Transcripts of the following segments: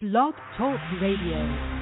Blog Talk Radio.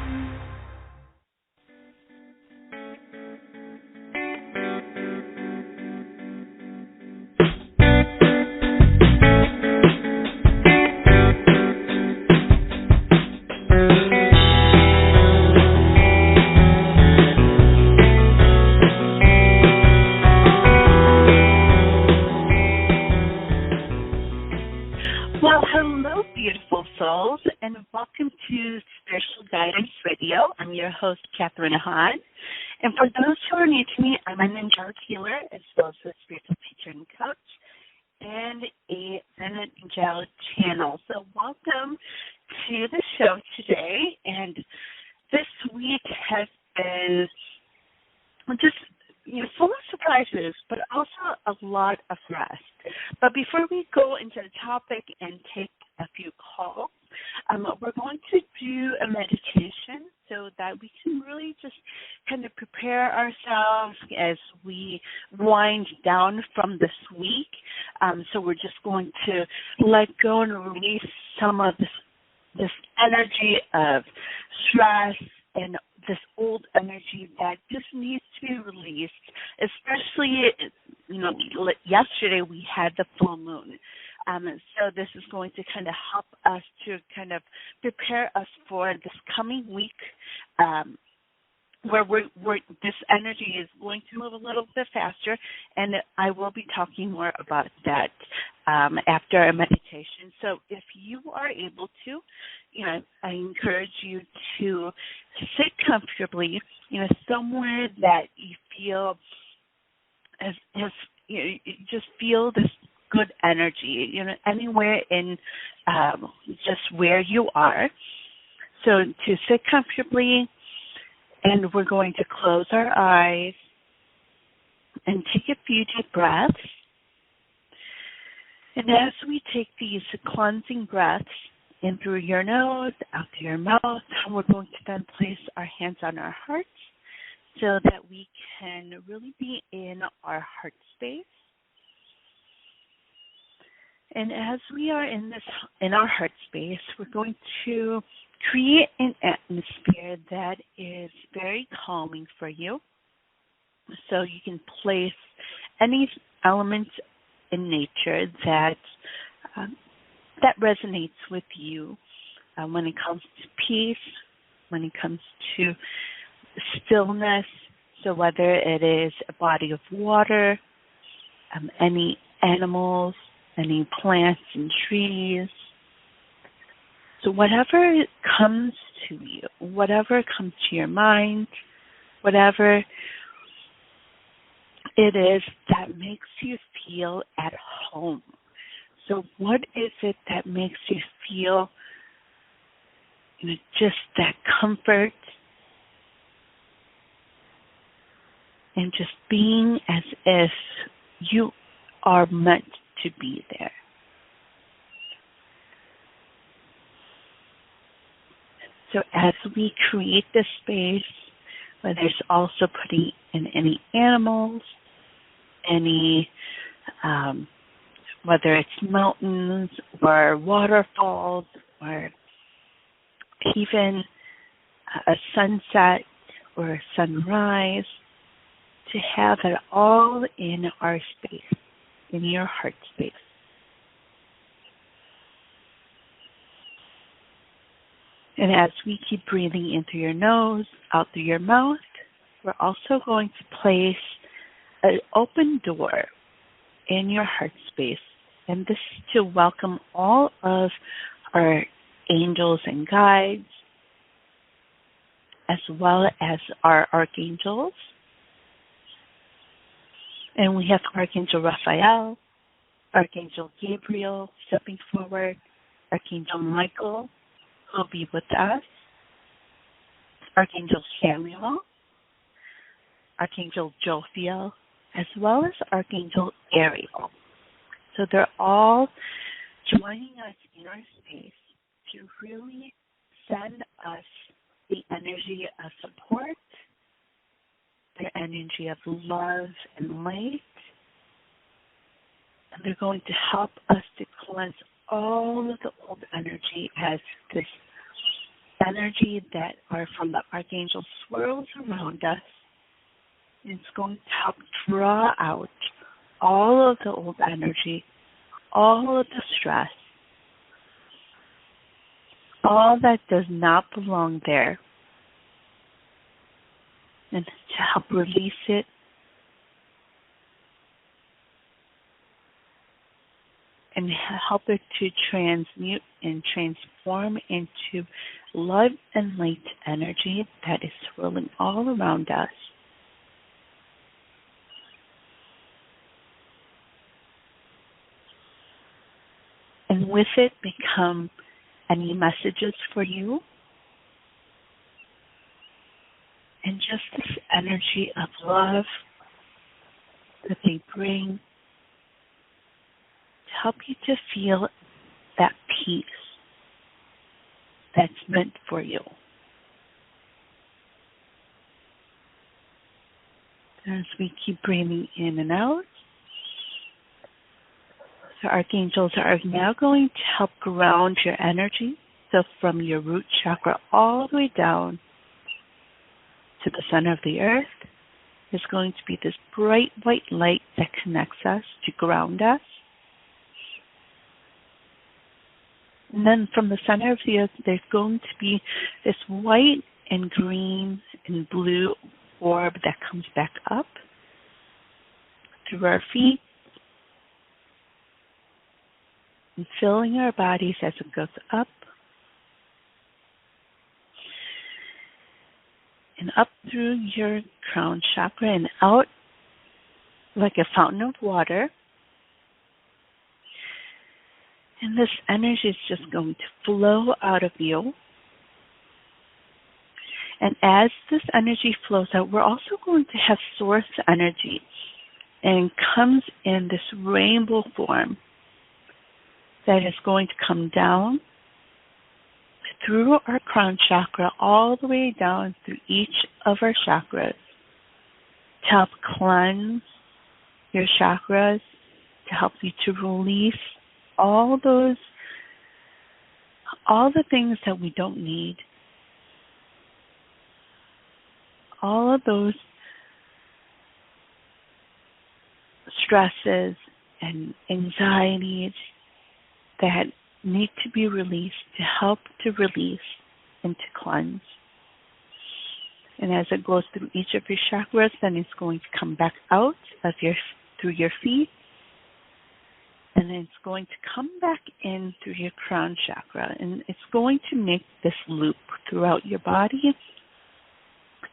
Well, hello, beautiful souls, and welcome to Spiritual Guidance Radio. I'm your host, Catharine. And for those who are new to me, I'm an angelic healer as well as a spiritual teacher and coach and an angelic channel. So welcome to the show today. And this week has been just full of surprises, but also a lot of rest. But before we go into the topic and take a few calls, we're going to do a meditation so that we can really just kind of prepare ourselves as we wind down from this week. So we're just going to let go and release some of this energy of stress and this old energy that just needs to be released, especially, yesterday we had the full moon. So this is going to kind of help us to kind of prepare us for this coming week where this energy is going to move a little bit faster, and I will be talking more about that after a meditation. So if you are able to, I encourage you to sit comfortably, somewhere that you feel as you just feel this good energy, anywhere in just where you are. So to sit comfortably, and we're going to close our eyes and take a few deep breaths. And as we take these cleansing breaths in through your nose, out through your mouth, we're going to then place our hands on our hearts so that we can really be in our heart space. And as we are in our heart space, we're going to create an atmosphere that is very calming for you. So you can place any element in nature that resonates with you when it comes to peace, when it comes to stillness. So whether it is a body of water, any animals, any plants and trees. So whatever comes to you, whatever comes to your mind, whatever it is that makes you feel at home. So what is it that makes you feel just that comfort and just being as if you are meant to be there? So as we create this space, whether it's also putting in any animals, whether it's mountains or waterfalls or even a sunset or a sunrise, to have it all in our space, in your heart space. And as we keep breathing in through your nose, out through your mouth, we're also going to place an open door in your heart space. And this is to welcome all of our angels and guides, as well as our archangels. And we have Archangel Raphael, Archangel Gabriel stepping forward, Archangel Michael, who will be with us, Archangel Samuel, Archangel Jophiel, as well as Archangel Ariel. So they're all joining us in our space to really send us the energy of support, their energy of love and light. And they're going to help us to cleanse all of the old energy as this energy that are from the archangel swirls around us. It's going to help draw out all of the old energy, all of the stress, all that does not belong there, and to help release it. And help it to transmute and transform into love and light energy that is swirling all around us. And with it become any messages for you. And just this energy of love that they bring to help you to feel that peace that's meant for you. As we keep breathing in and out, the archangels are now going to help ground your energy. So from your root chakra all the way down to the center of the earth is going to be this bright white light that connects us to ground us. And then from the center of the earth, there's going to be this white and green and blue orb that comes back up through our feet and filling our bodies as it goes up and up through your crown chakra and out like a fountain of water. And this energy is just going to flow out of you. And as this energy flows out, we're also going to have source energy. And comes in this rainbow form that is going to come down through our crown chakra all the way down through each of our chakras to help cleanse your chakras, to help you to release all the things that we don't need, all of those stresses and anxieties that need to be released to help to release and to cleanse. And as it goes through each of your chakras, then it's going to come back out of through your feet. And then it's going to come back in through your crown chakra. And it's going to make this loop throughout your body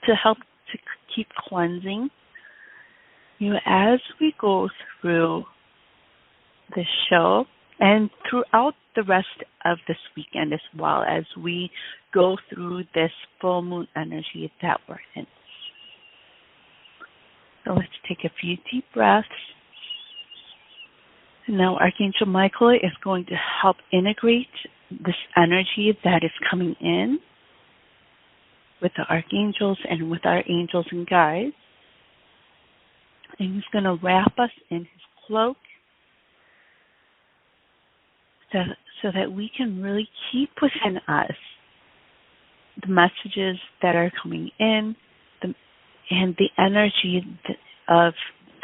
to help to keep cleansing you as we go through this show and throughout the rest of this weekend as well as we go through this full moon energy that we're in. So let's take a few deep breaths. And now Archangel Michael is going to help integrate this energy that is coming in with the archangels and with our angels and guides. And he's going to wrap us in his cloak so that we can really keep within us the messages that are coming in and the energy of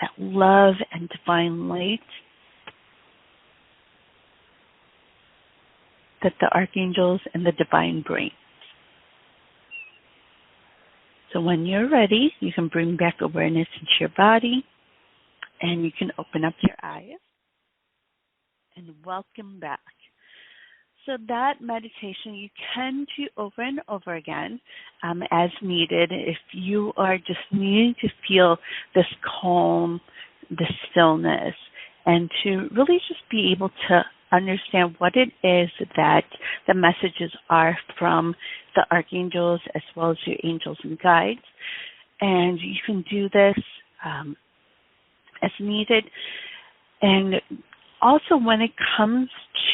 that love and divine light that the archangels and the divine bring. So when you're ready, you can bring back awareness into your body and you can open up your eyes and welcome back. So that meditation you can do over and over again as needed if you are just needing to feel this calm, this stillness, and to really just be able to understand what it is that the messages are from the archangels as well as your angels and guides. And you can do this as needed. And also when it comes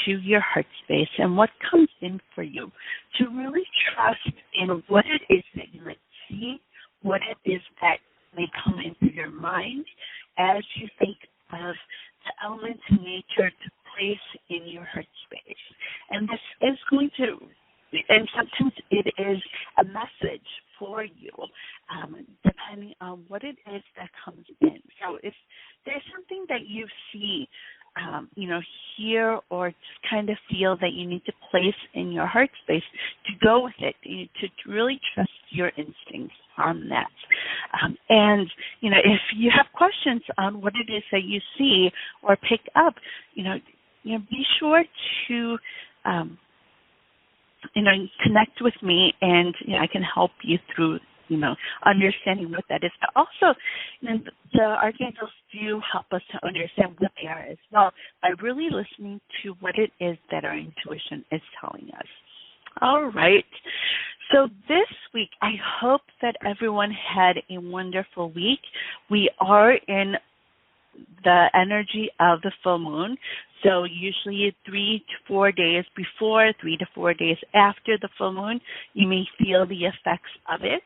to your heart space and what comes in for you, to really trust in what it is that you might see, what it is that may come into your mind as you think of the elements in nature to place in your heart space. And this is going to And sometimes it is a message for you, depending on what it is that comes in. So if there's something that you see, hear or just kind of feel that you need to place in your heart space, to go with it, to really trust your instincts on that. And, if you have questions on what it is that you see or pick up, be sure to, connect with me, and I can help you through, understanding what that is. But also, the archangels do help us to understand what they are as well by really listening to what it is that our intuition is telling us. All right. So this week, I hope that everyone had a wonderful week. We are in the energy of the full moon. So usually 3 to 4 days before, 3 to 4 days after the full moon, you may feel the effects of it.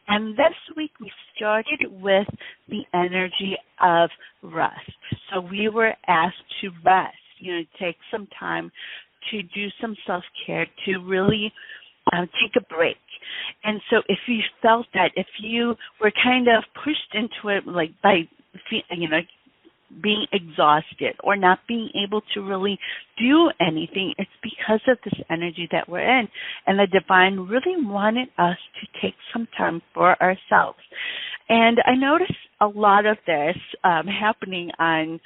And this week we started with the energy of rest. So we were asked to rest, take some time to do some self-care, to really take a break. And so if you felt that, if you were kind of pushed into it, like by, being exhausted or not being able to really do anything, it's because of this energy that we're in. And the divine really wanted us to take some time for ourselves. And I noticed a lot of this happening on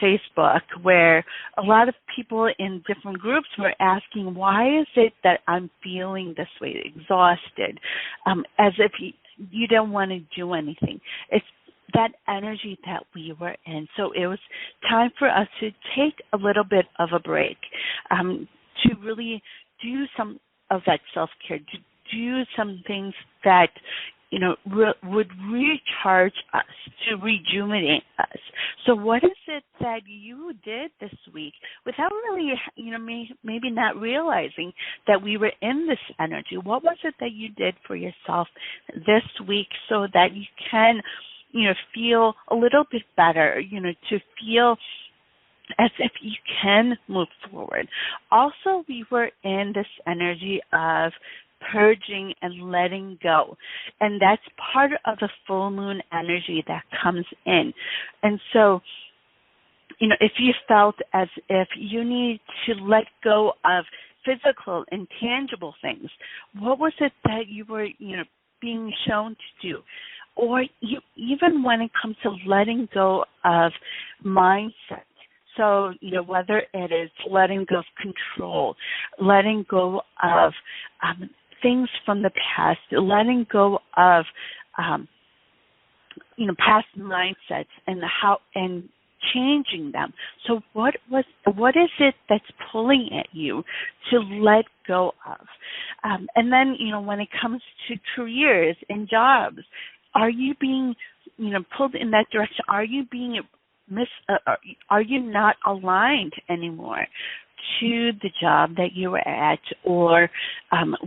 Facebook, where a lot of people in different groups were asking, why is it that I'm feeling this way, exhausted, as if you don't want to do anything. It's that energy that we were in. So it was time for us to take a little bit of a break, to really do some of that self-care, to do some things that, would recharge us, to rejuvenate us. So what is it that you did this week without really, maybe not realizing that we were in this energy? What was it that you did for yourself this week so that you can feel a little bit better, to feel as if you can move forward? Also, we were in this energy of purging and letting go. And that's part of the full moon energy that comes in. And so, if you felt as if you need to let go of physical and tangible things, what was it that you were, being shown to do? Or even when it comes to letting go of mindset. So, whether it is letting go of control, letting go of things from the past, letting go of, past mindsets and changing them. So what is it that's pulling at you to let go of? And then, when it comes to careers and jobs, are you being, pulled in that direction? Are you being are you not aligned anymore to the job that you were at, or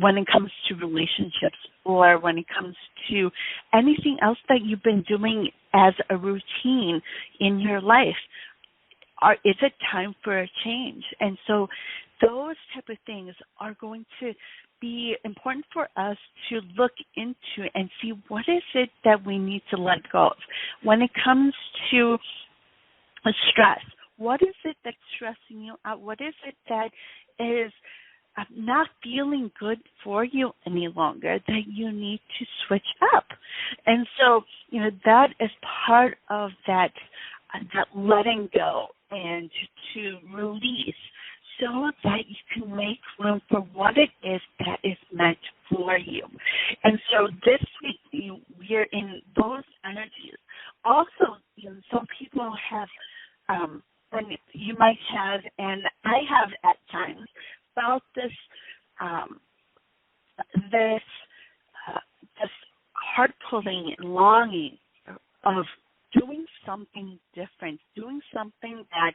when it comes to relationships, or when it comes to anything else that you've been doing as a routine in your life? Is it time for a change? And so those type of things are going to be important for us to look into and see what is it that we need to let go of. When it comes to stress, what is it that's stressing you out? What is it that is not feeling good for you any longer that you need to switch up? And so, that is part of that letting go and to release, so that you can make room for what it is that is meant for you. And so this week, we're in those energies. Also, some people have, and you might have, and I have at times, felt this heart pulling and longing of doing something different, doing something that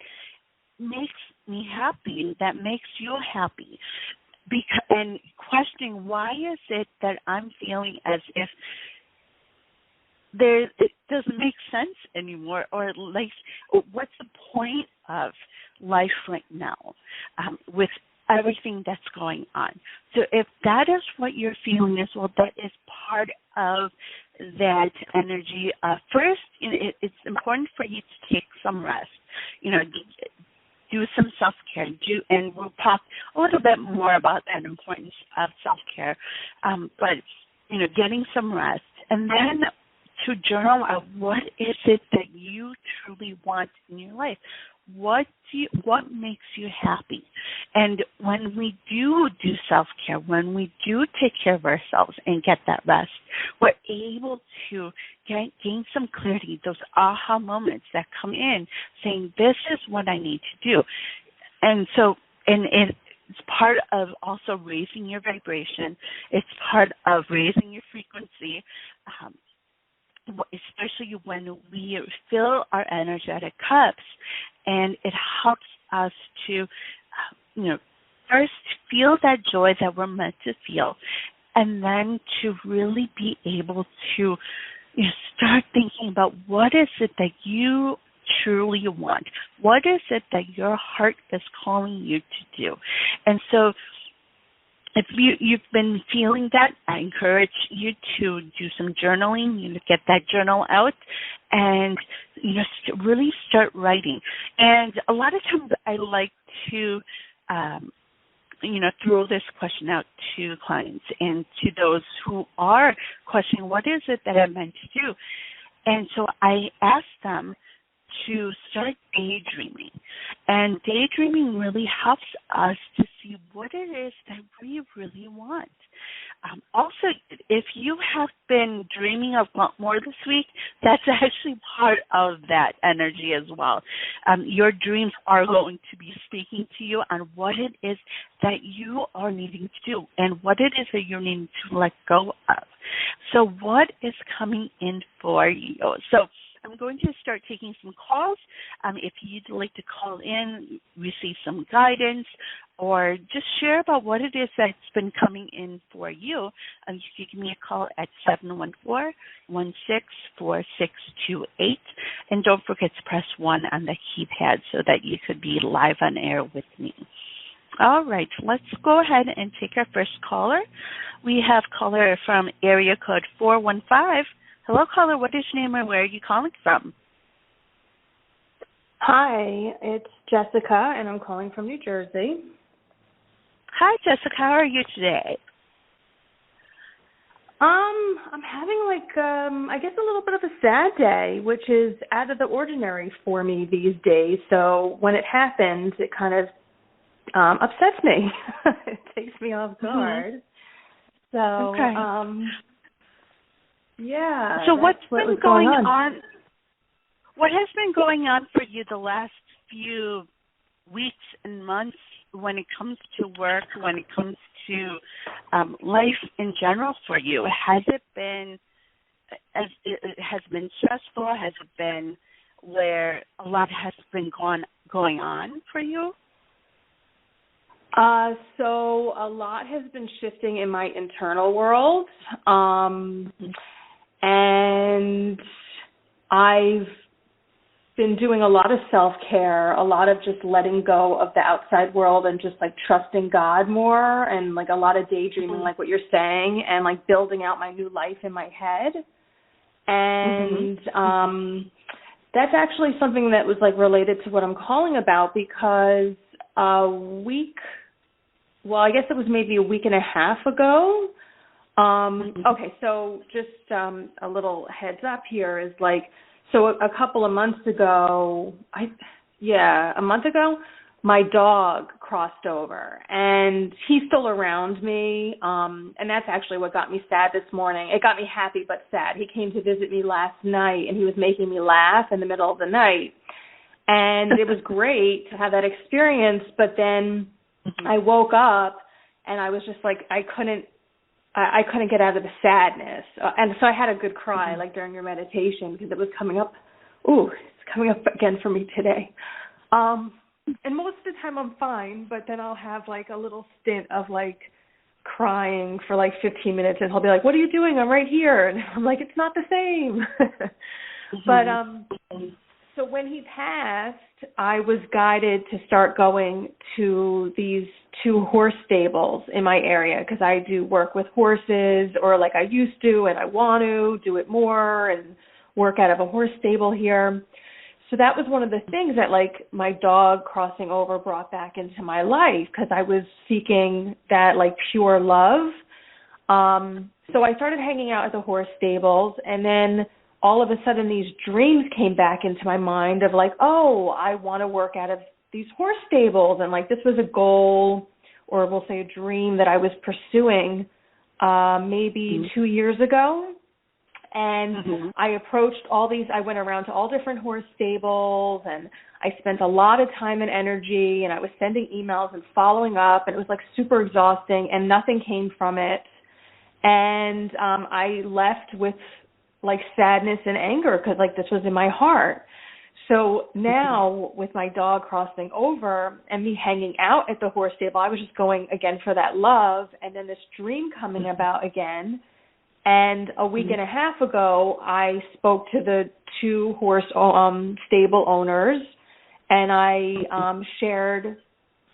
makes me happy, that makes you happy, and questioning, why is it that I'm feeling as if it doesn't make sense anymore, or like, what's the point of life right now? With everything that's going on. So if that is what you're feeling as well, that is part of that energy. First, it's important for you to take some rest. Do some self-care. And we'll talk a little bit more about that importance of self-care. But getting some rest, and then to journal out what is it that you truly want in your life. What makes you happy? And when we do self-care, when we do take care of ourselves and get that rest, we're able to gain some clarity, those aha moments that come in saying, this is what I need to do. And so, it's part of also raising your vibration. It's part of raising your frequency, especially when we fill our energetic cups, and it helps us to, first feel that joy that we're meant to feel, and then to really be able to start thinking about what is it that you truly want. What is it that your heart is calling you to do? And so if you've been feeling that, I encourage you to do some journaling, get that journal out and, really start writing. And a lot of times I like to, throw this question out to clients and to those who are questioning, what is it that I'm meant to do? And so I ask them to start daydreaming. And daydreaming really helps us to see what it is that we really want. Also, if you have been dreaming of more this week, that's actually part of that energy as well. Your dreams are going to be speaking to you on what it is that you are needing to do and what it is that you're needing to let go of. So what is coming in for you? So I'm going to start taking some calls. If you'd like to call in, receive some guidance, or just share about what it is that's been coming in for you, you can give me a call at 714-164628. And don't forget to press 1 on the keypad so that you could be live on air with me. All right, let's go ahead and take our first caller. We have caller from area code 415. Hello, caller. What is your name and where are you calling from? Hi, it's Jessica, and I'm calling from New Jersey. Hi, Jessica. How are you today? I'm having I guess a little bit of a sad day, which is out of the ordinary for me these days. So when it happens, it kind of upsets me. It takes me off guard. So, okay. Yeah. So what's been going on? What has been going on for you the last few weeks and months when it comes to work, when it comes to life in general for you? Has it been stressful? Has it been where a lot has been going on for you? So a lot has been shifting in my internal world. And I've been doing a lot of self-care, a lot of just letting go of the outside world and just trusting God more, and a lot of daydreaming, like what you're saying, and building out my new life in my head. And that's actually something that was related to what I'm calling about, because I guess it was maybe a week and a half ago. Okay, so just a little heads up here is so a couple of months ago, a month ago, my dog crossed over, and he's still around me, and that's actually what got me sad this morning. It got me happy but sad. He came to visit me last night, and he was making me laugh in the middle of the night, and it was great to have that experience, but then I woke up, and I was just I couldn't get out of the sadness. And so I had a good cry, during your meditation, because it was coming up. Ooh, it's coming up again for me today. And most of the time I'm fine, but then I'll have, a little stint of, crying for, 15 minutes, and he'll be like, what are you doing? I'm right here. And I'm like, it's not the same. But So when he passed, I was guided to start going to these 2 horse stables in my area because I do work with horses, or like I used to, and I want to do it more and work out of a horse stable here. So that was one of the things that, like, my dog crossing over brought back into my life because I was seeking that, like, pure love. So I started hanging out at the horse stables, and then all of a sudden these dreams came back into my mind of like, oh, I want to work out of these horse stables. And like, this was a goal, or we'll say a dream that I was pursuing maybe 2 years ago. And I approached I went around to all different horse stables, and I spent a lot of time and energy, and I was sending emails and following up, and it was like super exhausting, and nothing came from it. And I left with like sadness and anger because like this was in my heart. So now with my dog crossing over and me hanging out at the horse stable, I was just going again for that love, and then this dream coming about again. And a week and a half ago, I spoke to the 2 horse stable owners, and I shared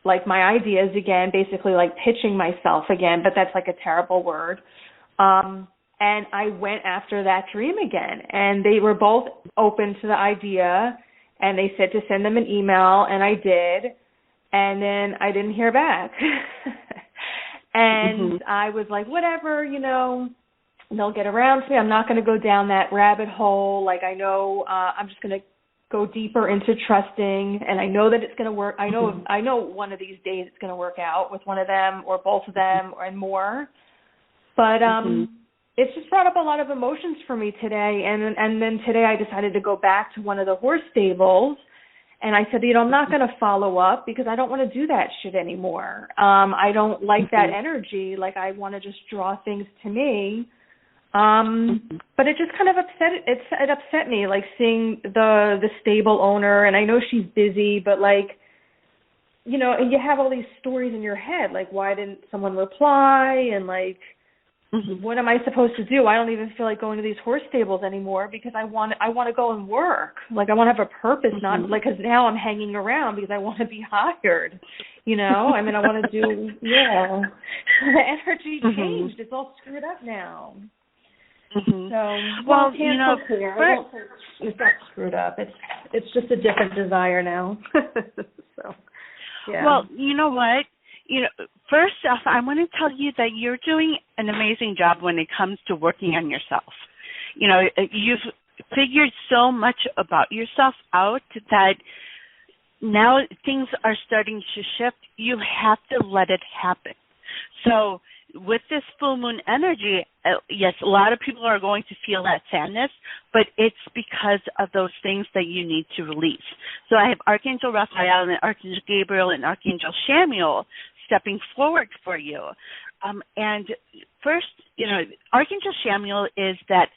like my ideas again, basically like pitching myself again, but that's like a terrible word. And I went after that dream again, and they were both open to the idea, and they said to send them an email, and I did, and then I didn't hear back. And I was like, whatever, you know, they'll get around to me. I'm not going to go down that rabbit hole. Like, I know I'm just going to go deeper into trusting, and I know that it's going to work. I know one of these days it's going to work out with one of them or both of them and more. But it's just brought up a lot of emotions for me today. And then today I decided to go back to one of the horse stables, and I said, you know, I'm not going to follow up because I don't want to do that shit anymore. I don't like that energy. Like, I want to just draw things to me. But it just kind of it upset me, like seeing the stable owner, and I know she's busy, but like, you know, and you have all these stories in your head, like, why didn't someone reply? And like, what am I supposed to do? I don't even feel like going to these horse stables anymore because I want to go and work. Like, I want to have a purpose, not like, because now I'm hanging around because I want to be hired, you know? I mean, I want to do, the energy changed. It's all screwed up now. So, well, you know, it's not screwed up. It's just a different desire now. So, yeah. Well, you know what? You know, first off, I want to tell you that you're doing an amazing job when it comes to working on yourself. You know, you've figured so much about yourself out that now things are starting to shift. You have to let it happen. So with this full moon energy, yes, a lot of people are going to feel that sadness, but it's because of those things that you need to release. So I have Archangel Raphael and Archangel Gabriel and Archangel Chamuel stepping forward for you. And first, you know, Archangel Chamuel is that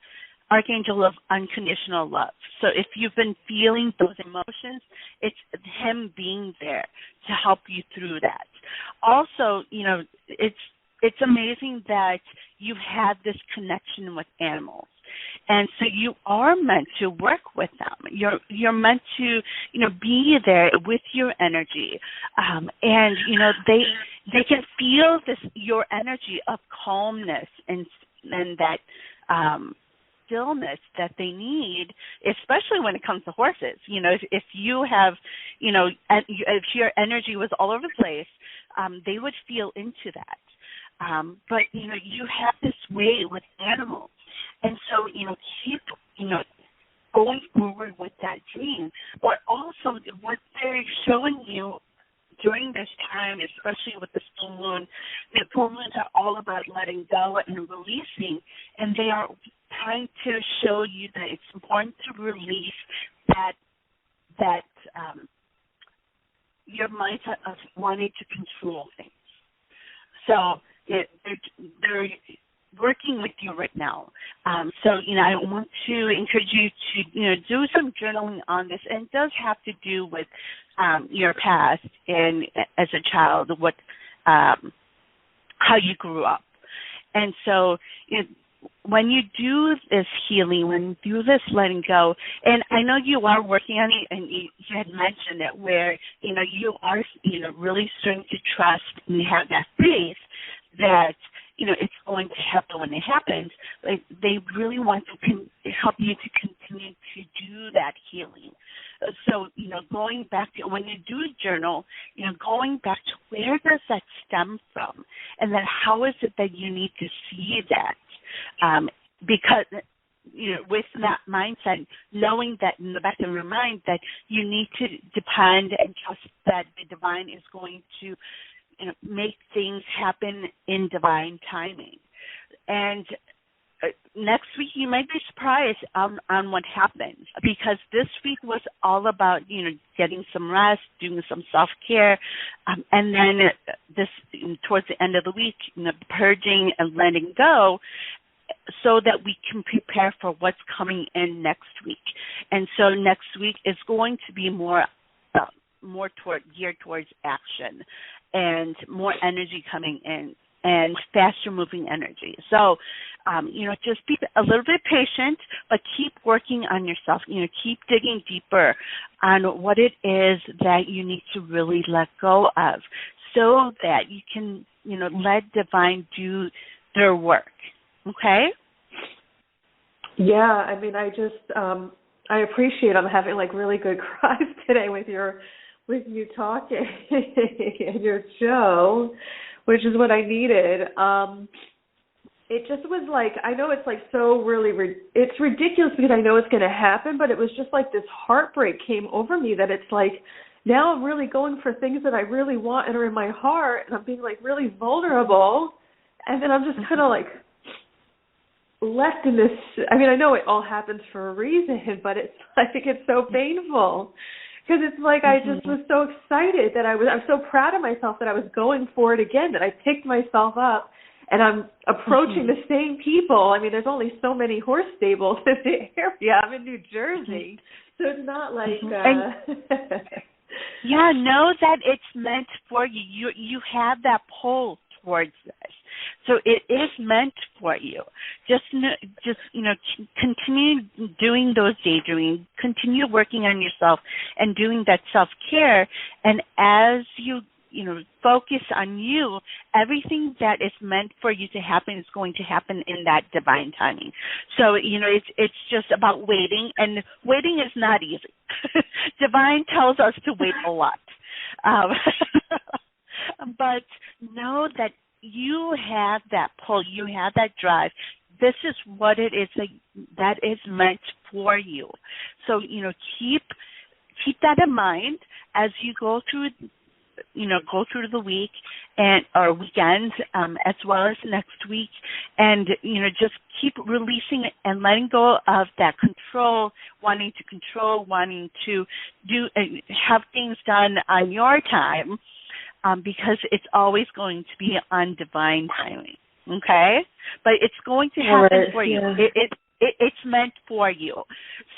Archangel of unconditional love. So if you've been feeling those emotions, it's him being there to help you through that. Also, you know, it's amazing that you have this connection with animals. And so you are meant to work with them. You're meant to, you know, be there with your energy. And, you know, they can feel your energy of calmness and that stillness that they need, especially when it comes to horses. You know, if you have, you know, if your energy was all over the place, they would feel into that. But, you know, you have this way with animals. And so, you know, keep, you know, going forward with that dream. But also what they're showing you during this time, especially with the full moon, the full moons are all about letting go and releasing. And they are trying to show you that it's important to release that your mindset of wanting to control things. So they're working with you right now. So, you know, I want to encourage you to, you know, do some journaling on this. And it does have to do with your past and as a child, how you grew up. And so, you know, when you do this healing, when you do this letting go, and I know you are working on it, and you had mentioned it, where you are really starting to trust and have that faith that it's going to happen when it happens. Like, they really want to help you to continue to do that healing. So, going back to when you do a journal, going back to where does that stem from, and then how is it that you need to see that, because with that mindset, knowing that in the back of your mind that you need to depend and trust that the divine is going to make things happen in divine timing. And next week you might be surprised on what happens, because this week was all about getting some rest, doing some self-care, and then this towards the end of the week, purging and letting go, so that we can prepare for what's coming in next week. And so next week is going to be more geared towards action and more energy coming in and faster moving energy. So, just be a little bit patient, but keep working on yourself. Keep digging deeper on what it is that you need to really let go of, so that you can, let divine do their work. Okay? Yeah, I mean, I I appreciate I'm having like really good cries today with you talking and your show, which is what I needed. It just was like, I know it's like so really, it's ridiculous because I know it's going to happen, but it was just like this heartbreak came over me that it's like, now I'm really going for things that I really want and are in my heart, and I'm being like really vulnerable, and then I'm just kind of like left in this. I mean, I know it all happens for a reason, but it's like it's so painful because it's like I just was so excited that I'm so proud of myself that I was going for it again, that I picked myself up and I'm approaching the same people. I mean, there's only so many horse stables in the area. I'm in New Jersey, so it's not like yeah, know that it's meant for you. You have that pull towards this. So it is meant for you. Just continue doing those daydreaming, continue working on yourself and doing that self-care. And as you focus on you, everything that is meant for you to happen is going to happen in that divine timing. So, it's just about waiting, and waiting is not easy. Divine tells us to wait a lot. But know that you have that pull, you have that drive. This is what it is that is meant for you. So, keep that in mind as you go through the week or weekends, as well as next week, and just keep releasing and letting go of that control, wanting to do have things done on your time, because it's always going to be on divine timing. Okay, but it's going to happen for you. It's meant for you.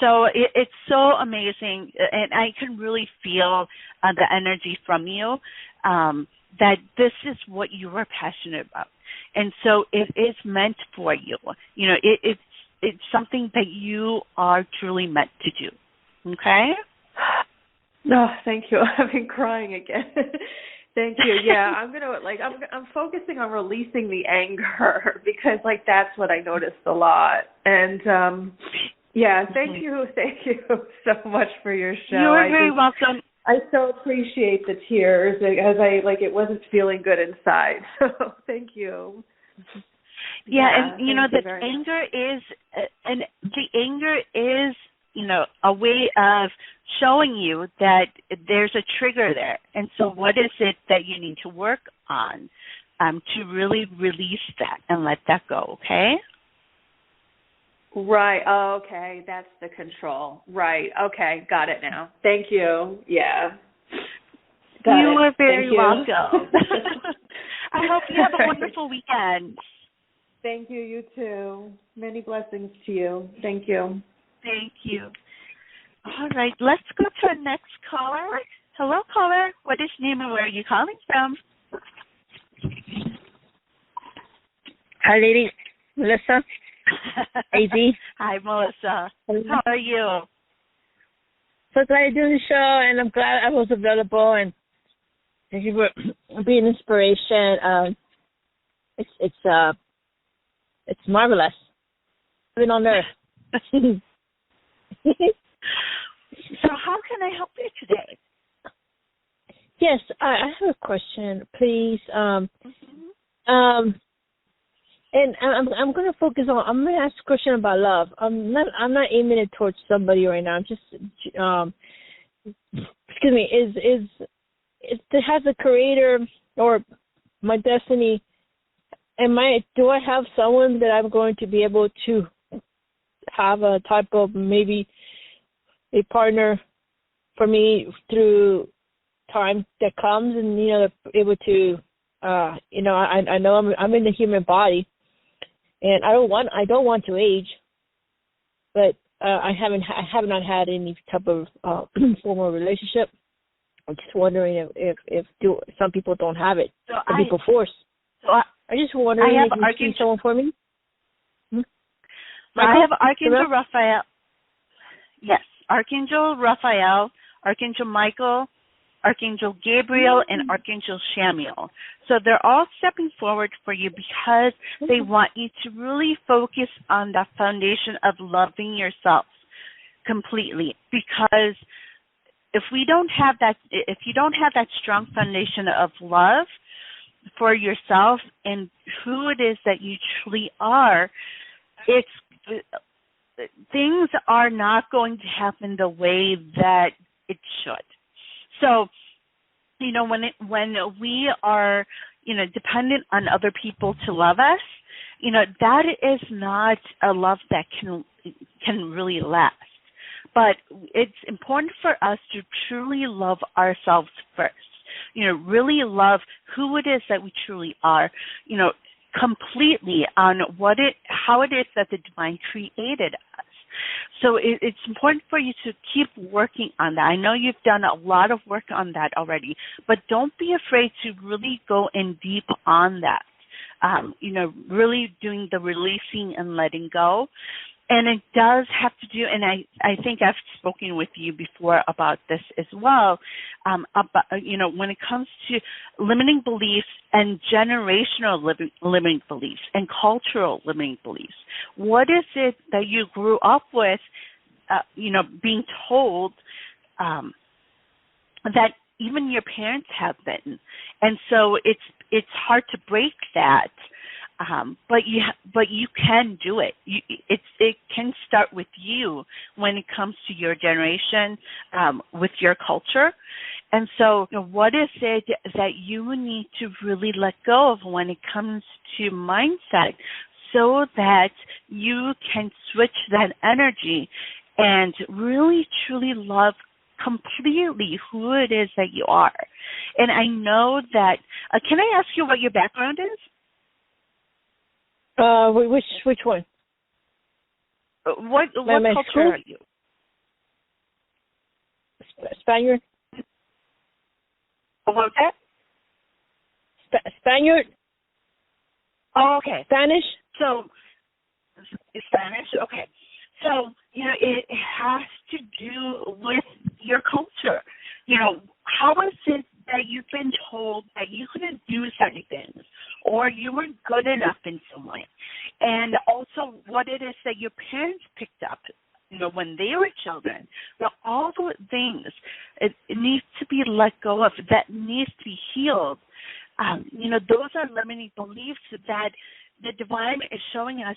So it's so amazing, and I can really feel the energy from you, that this is what you are passionate about. And so it is meant for you. It's something that you are truly meant to do. Okay? No, thank you. I've been crying again. Thank you. Yeah, I'm focusing on releasing the anger because that's what I noticed a lot. And thank you so much for your show. You're very welcome. I so appreciate the tears as it wasn't feeling good inside. So thank you. Yeah, and the anger is a way of showing you that there's a trigger there. And so what is it that you need to work on to really release that and let that go, okay? Right. Oh, okay. That's the control. Right. Okay. Got it now. Thank you. Yeah. You are very welcome. I hope you have a wonderful weekend. Thank you. You too. Many blessings to you. Thank you. Thank you. All right, let's go to our next caller. Hello, caller. What is your name and where are you calling from? Hi, lady. Melissa. AZ. Hi, Melissa. How are you? So glad you're doing the show, and I'm glad I was available, and thank you for being inspiration. It's marvelous. Living on Earth. So how can I help you today? Yes, I have a question, please. And I'm going to focus on. I'm going to ask a question about love. I'm not aiming it towards somebody right now. I'm just excuse me. Has the Creator or my destiny? Do I have someone that I'm going to be able to have a type of maybe a partner for me through time that comes, and able to I know I'm in the human body, and I don't want to age, but I have not had any type of formal relationship. I'm just wondering if some people don't have it. Some people force. So I'm just wondering if you see someone for me. I have Archangel Raphael. Yes, Archangel Raphael, Archangel Michael, Archangel Gabriel, and Archangel Shamiel. So they're all stepping forward for you because they want you to really focus on the foundation of loving yourself completely. Because if you don't have that strong foundation of love for yourself and who it is that you truly are, things are not going to happen the way that it should. So, when we are, dependent on other people to love us, that is not a love that can really last. But it's important for us to truly love ourselves first. Really love who it is that we truly are, completely on how it is that the divine created us. So it's important for you to keep working on that. I know you've done a lot of work on that already, but don't be afraid to really go in deep on that. Really doing the releasing and letting go. And it does have to do, and I think I've spoken with you before about this as well, about, when it comes to limiting beliefs and generational limiting beliefs and cultural limiting beliefs. What is it that you grew up with, being told that even your parents have been? And so it's hard to break that. But you can do it. It can start with you when it comes to your generation, with your culture. And so, what is it that you need to really let go of when it comes to mindset, so that you can switch that energy and really truly love completely who it is that you are. And I know that. Can I ask you what your background is? Which one? What culture are you? Spaniard. What was that? Spaniard. Oh, okay. Spanish. So, Spanish. Okay. So it has to do with your culture. How is it that you've been told that you couldn't do certain things, or you weren't good enough in some way, and also what it is that your parents picked up, when they were children. All the things it needs to be let go of, that needs to be healed. Those are limiting beliefs that the divine is showing us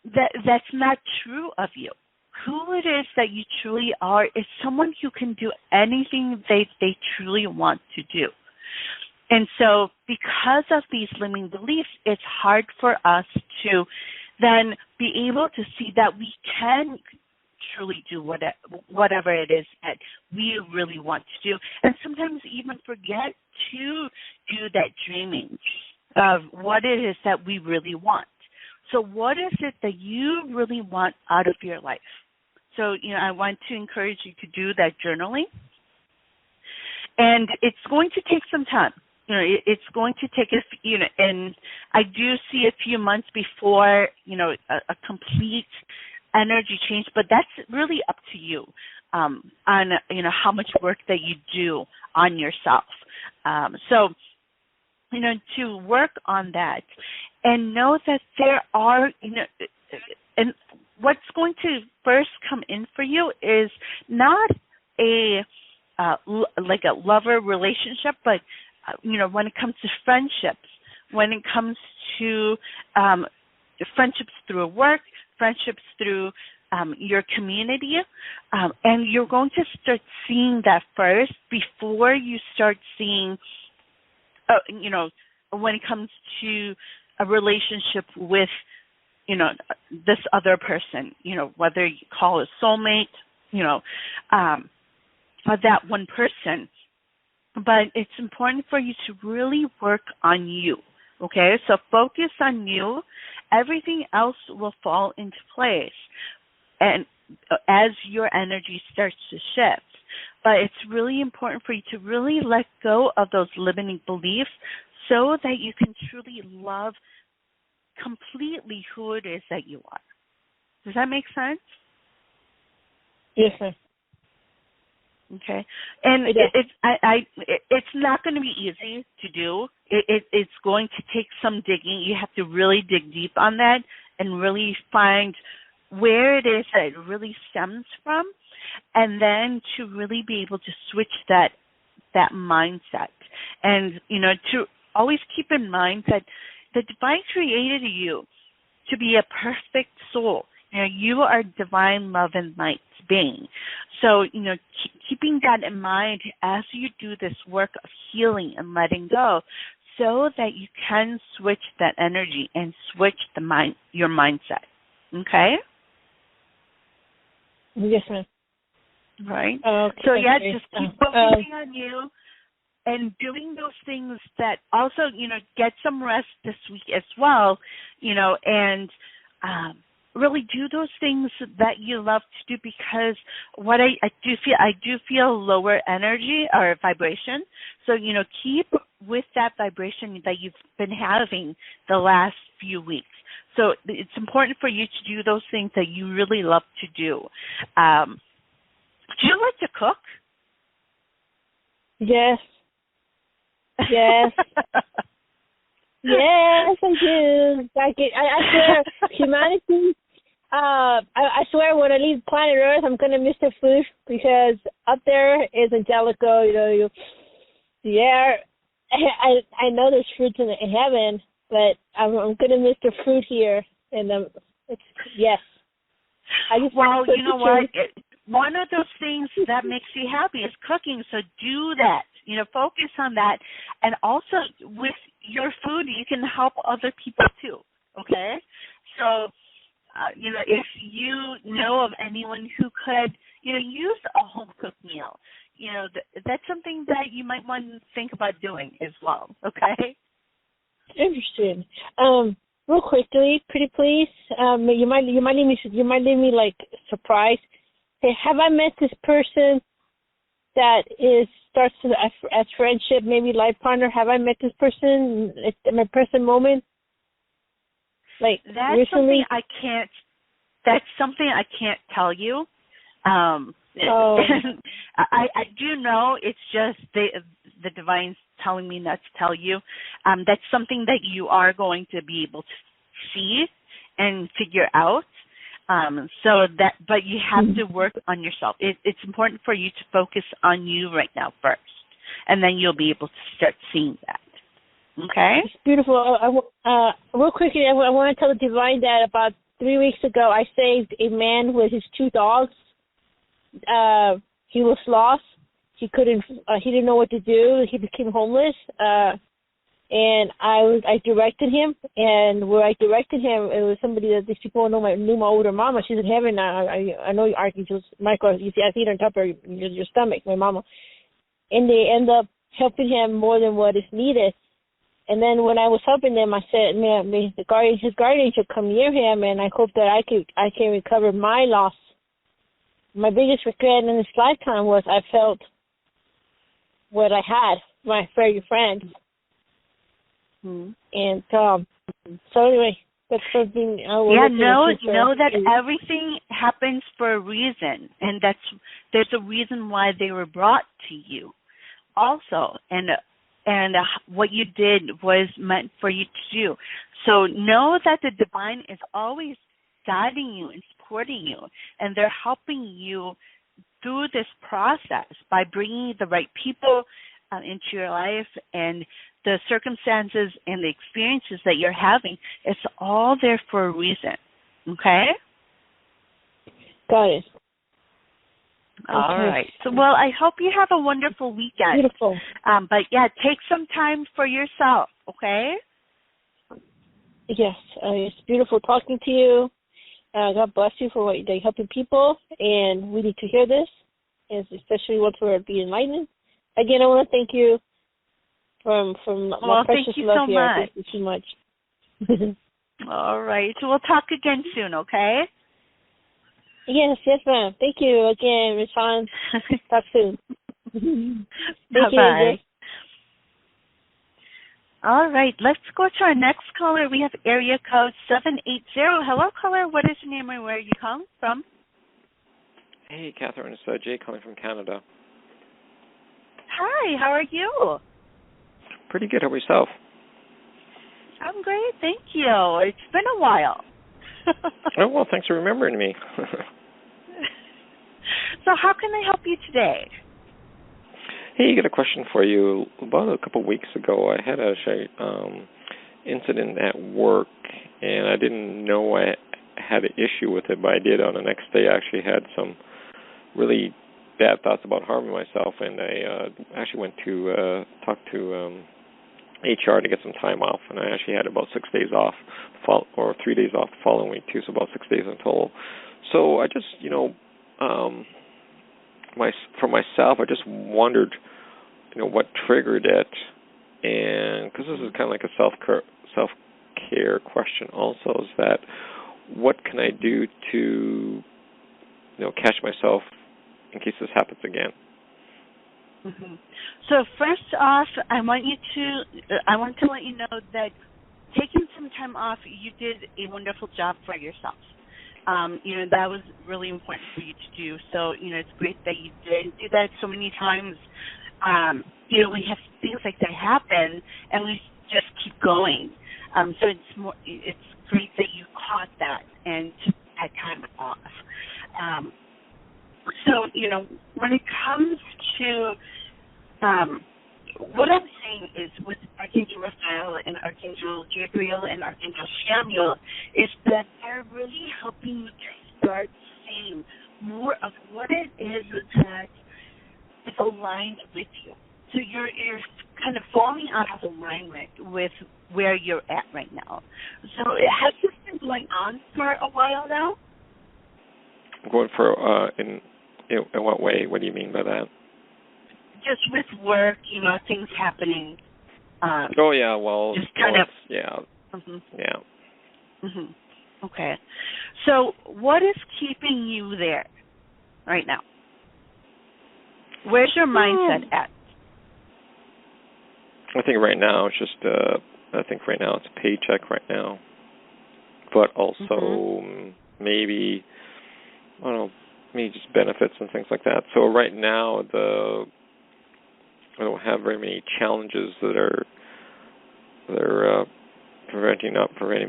that's not true of you. Who it is that you truly are is someone who can do anything they truly want to do. And so because of these limiting beliefs, it's hard for us to then be able to see that we can truly do whatever it is that we really want to do. And sometimes even forget to do that dreaming of what it is that we really want. So what is it that you really want out of your life? So, I want to encourage you to do that journaling. And it's going to take some time. it's going to take us, and I do see a few months before, a complete energy change, but that's really up to you, on, how much work that you do on yourself. So, to work on that and know that there are, and what's going to first come in for you is not like a lover relationship, but when it comes to friendships, when it comes to friendships through work, friendships through your community, and you're going to start seeing that first before you start seeing, when it comes to a relationship with, this other person, whether you call it soulmate, or that one person. But it's important for you to really work on you, okay? So focus on you. Everything else will fall into place, and as your energy starts to shift. But it's really important for you to really let go of those limiting beliefs so that you can truly love completely who it is that you are. Does that make sense? Yes, ma'am. Okay, and it's not going to be easy to do. It's going to take some digging. You have to really dig deep on that and really find where it is that it really stems from, and then to really be able to switch that mindset. And to always keep in mind that the divine created you to be a perfect soul. You are divine love and light being. So, keeping that in mind as you do this work of healing and letting go, so that you can switch that energy and switch your mindset. Okay? Yes, ma'am. Right. Okay. So just keep focusing on you and doing those things that also, get some rest this week as well, and really do those things that you love to do, because what I do feel lower energy or vibration. So, keep with that vibration that you've been having the last few weeks. So it's important for you to do those things that you really love to do. Do you like to cook? Yes. Yes. Yes, I do. I swear, humanity. I swear, when I leave planet Earth, I'm gonna miss the food, because up there is Angelic. The air. I know there's fruits in heaven, but I'm gonna miss the fruit here, and yes. Well, you know what? One of those things that makes you happy is cooking. So do that. Focus on that, and also with your food, you can help other people too. Okay, so if you know of anyone who could, use a home cooked meal, that's something that you might want to think about doing as well. Okay. Interesting. Real quickly, pretty please. You might leave me like surprised. Hey, have I met this person that starts as friendship, maybe life partner? Have I met this person at my present moment? Like that's recently? That's something I can't tell you. I do know, it's just the divine's telling me not to tell you. That's something that you are going to be able to see and figure out. But you have to work on yourself. It's important for you to focus on you right now first, and then you'll be able to start seeing that. Okay? It's beautiful. Real quickly, I want to tell the divine that about 3 weeks ago, I saved a man with his 2 dogs. He was lost. He didn't know what to do. He became homeless. And I directed him, and where I directed him, it was somebody that these people knew my older mama. She's in heaven now. I know Archangel Michael. You see, I see it on top of your stomach, my mama. And they end up helping him more than what is needed. And then when I was helping them, I said, man, his guardian should come near him, and I hope that I can recover my loss. My biggest regret in this lifetime was I felt what I had, my fairy friends. And so anyway, that's something I will know that everything happens for a reason, and there's a reason why they were brought to you also, and what you did was meant for you to do. So know that the divine is always guiding you and supporting you, and they're helping you through this process by bringing the right people into your life, and the circumstances and the experiences that you're having. It's all there for a reason. Okay? Got it. All right. So, well, I hope you have a wonderful weekend. Beautiful. But, yeah, take some time for yourself, okay? Yes. It's beautiful talking to you. God bless you for what you're helping people, and we need to hear this, especially once we're being enlightened. Again, I want to thank you from my precious love here. Thank you so much. All right. So we'll talk again soon, okay? Yes, ma'am. Thank you again, Ms. Han. Talk soon. Bye-bye. All right, let's go to our next caller. We have area code 780. Hello, caller. What is your name and where are you calling from? Hey, Catharine. It's Jay calling from Canada. Hi, how are you? Pretty good. How about yourself? I'm great, thank you. It's been a while. Oh, well, thanks for remembering me. So how can I help you today? Hey, I got a question for you. About a couple of weeks ago, I had a incident at work, and I didn't know I had an issue with it, but I did. On the next day, I actually had some really bad thoughts about harming myself, and I actually went to talk to HR to get some time off, and I actually had about 6 days off, or 3 days off the following week too, so about 6 days in total. So I just, for myself, I just wondered, what triggered it, and because this is kind of like a self-care question also, is that what can I do to, catch myself in case this happens again? Mm-hmm. So first off, I want to let you know that taking some time off, you did a wonderful job for yourself. That was really important for you to do. So, it's great that you did do that so many times. We have things like that happen, and we just keep going. So it's great that you caught that and took that time off. So, when it comes to what I'm saying is with Archangel Raphael and Archangel Gabriel and Archangel Samuel is that they're really helping you to start seeing more of what it is that is aligned with you. So you're kind of falling out of alignment with where you're at right now. So has this been going on for a while now? Going for in what way? What do you mean by that? Just with work, things happening. Oh yeah, well, just kind of. Yeah. Mm-hmm. Yeah. Mm-hmm. Okay. So what is keeping you there right now? Where's your mindset at? I think right now it's just. I think right now it's a paycheck right now, but also maybe I don't know, maybe just benefits and things like that. So right now I don't have very many challenges that are preventing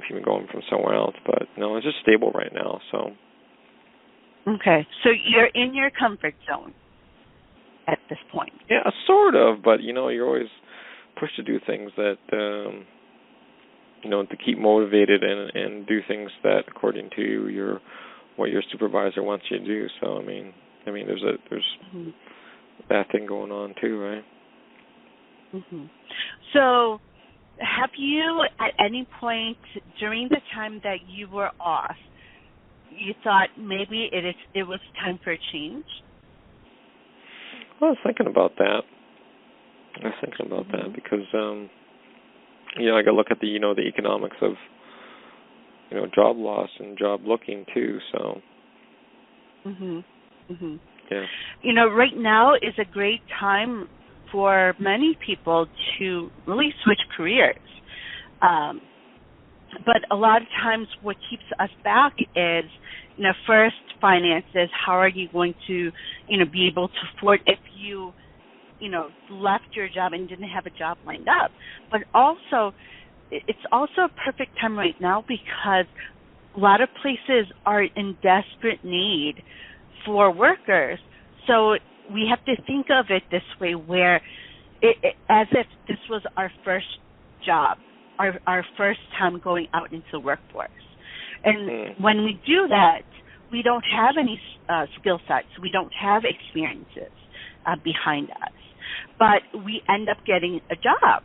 people going from somewhere else. But no, it's just stable right now. So. Okay, so you're in your comfort zone at this point. Yeah, sort of. But you're always pushed to do things that to keep motivated and do things that according to what your supervisor wants you to do. So I mean, there's that thing going on too, right? Mm-hmm. So, have you at any point during the time that you were off, you thought maybe it was time for a change? Well, I was thinking about that. That because I got to look at the the economics of job loss and job looking too. So. Yeah. Right now is a great time for many people to really switch careers. But a lot of times what keeps us back is, first finances. How are you going to, be able to afford if you, left your job and didn't have a job lined up? But also, it's also a perfect time right now because a lot of places are in desperate need for workers. So we have to think of it this way, where as if this was our first job, our first time going out into the workforce. And when we do that, we don't have any skill sets. We don't have experiences behind us. But we end up getting a job,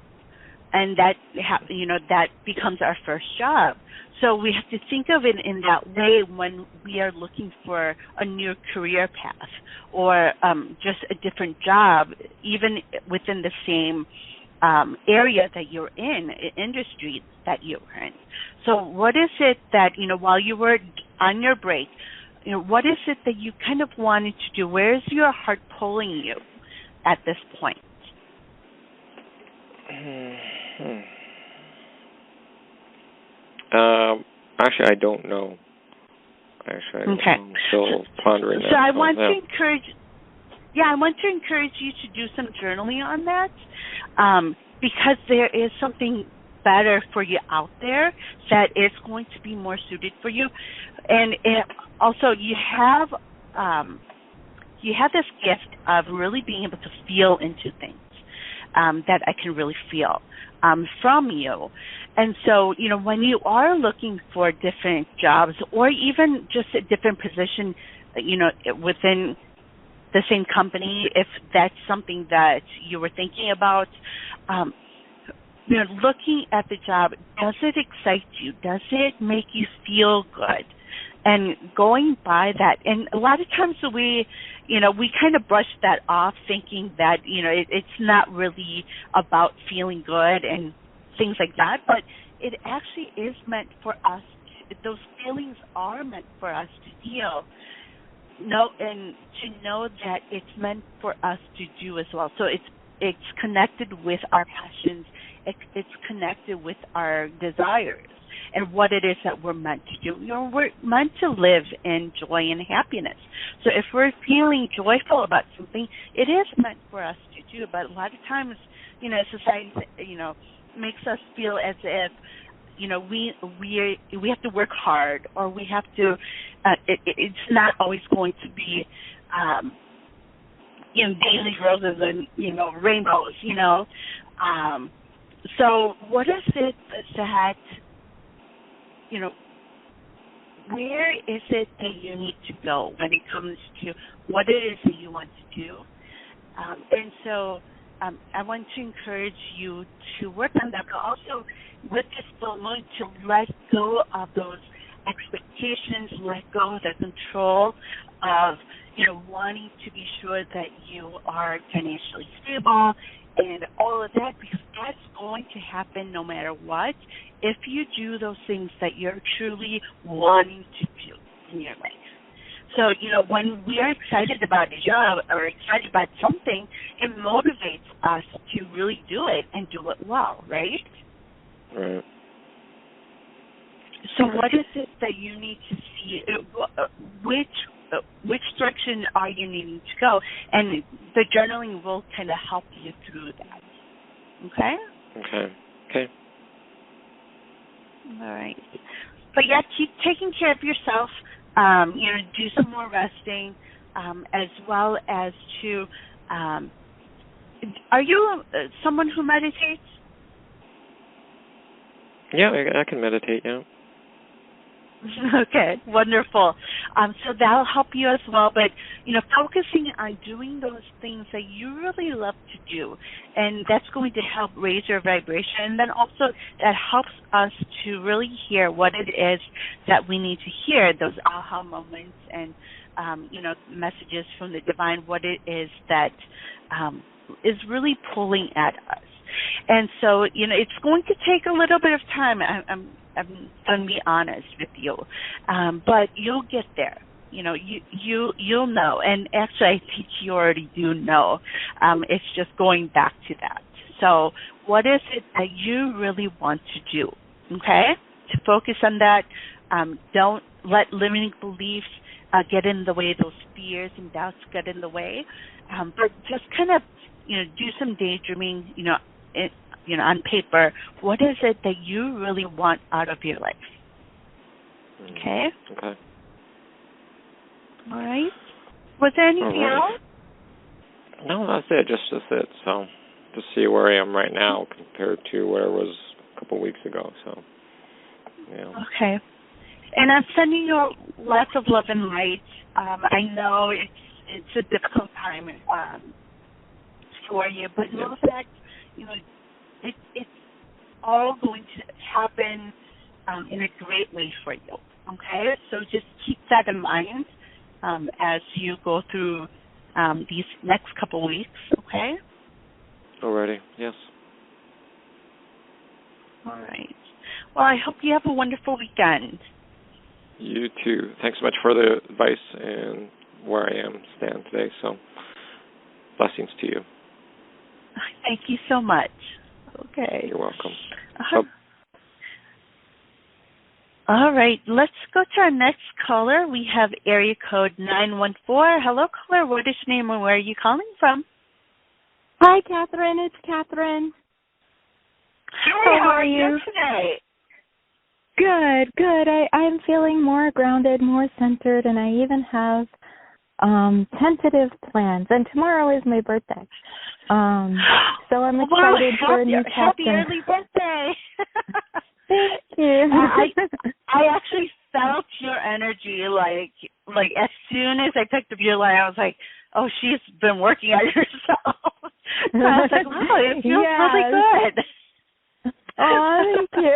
and that becomes our first job. So we have to think of it in that way when we are looking for a new career path or just a different job, even within the same area that you're in, industry that you're in. So what is it that, while you were on your break, what is it that you kind of wanted to do? Where is your heart pulling you at this point? Actually, I don't know. I'm still pondering that. So I want to encourage. Yeah, I want to encourage you to do some journaling on that, because there is something better for you out there that is going to be more suited for you, and also you have this gift of really being able to feel into things that I can really feel from you. And so, when you are looking for different jobs or even just a different position, within the same company, if that's something that you were thinking about, looking at the job, does it excite you? Does it make you feel good? And going by that, and a lot of times we kind of brush that off, thinking that, it's not really about feeling good and things like that, but it actually is meant for us. Those feelings are meant for us to feel. And to know that it's meant for us to do as well. So it's connected with our passions. It's connected with our desires and what it is that we're meant to do. We're meant to live in joy and happiness. So if we're feeling joyful about something, it is meant for us to do. But a lot of times, society, makes us feel as if, we have to work hard, or we have to. It's not always going to be, daily roses and rainbows. So what is it that where is it that you need to go when it comes to what it is that you want to do? And so I want to encourage you to work on that, but also with this full moon to let go of those expectations, let go of the control of, wanting to be sure that you are financially stable and all of that, because that's going to happen no matter what if you do those things that you're truly wanting to do in your life. So, when we are excited about a job or excited about something, it motivates us to really do it and do it well, right? Right. So what is it that you need to see? Which direction are you needing to go? And the journaling will kind of help you through that. Okay? Okay. All right. But yeah, keep taking care of yourself. Do some more resting, as well as to. Are you someone who meditates? Yeah, I can meditate. Yeah. Okay, wonderful. So that'll help you as well. But focusing on doing those things that you really love to do, and that's going to help raise your vibration. And then also that helps us to really hear what it is that we need to hear, those aha moments and messages from the divine, what it is that is really pulling at us. And so it's going to take a little bit of time. I'm going to be honest with you, but you'll get there. You'll know, and actually, I think you already do know. It's just going back to that. So what is it that you really want to do? Okay? To focus on that. Don't let limiting beliefs get in the way, those fears and doubts get in the way. But just kind of, do some daydreaming, on paper. What is it that you really want out of your life? Okay? Okay. All right. Was there anything else? No, that's it. Just it. So, to see where I am right now compared to where I was a couple of weeks ago. So, yeah. Okay. And I'm sending you lots of love and light. I know it's a difficult time for you, but know that it's all going to happen in a great way for you. Okay, so just keep that in mind as you go through these next couple weeks. Okay. Alrighty. Yes. All right. Well, I hope you have a wonderful weekend. You too. Thanks so much for the advice and where I stand today. So, blessings to you. Thank you so much. Okay. You're welcome. All right. Let's go to our next caller. We have area code 914. Hello, caller. What is your name and where are you calling from? Hi, Catherine. It's Catherine. Hi, how are you today? Good. I'm feeling more grounded, more centered, and I even have tentative plans. And tomorrow is my birthday. So I'm excited for a new chapter. Happy early birthday. Thank you. I actually felt your energy, like as soon as I picked up your line, I was like, oh, she's been working on herself. So I was like, wow, it feels really good. Oh, thank you.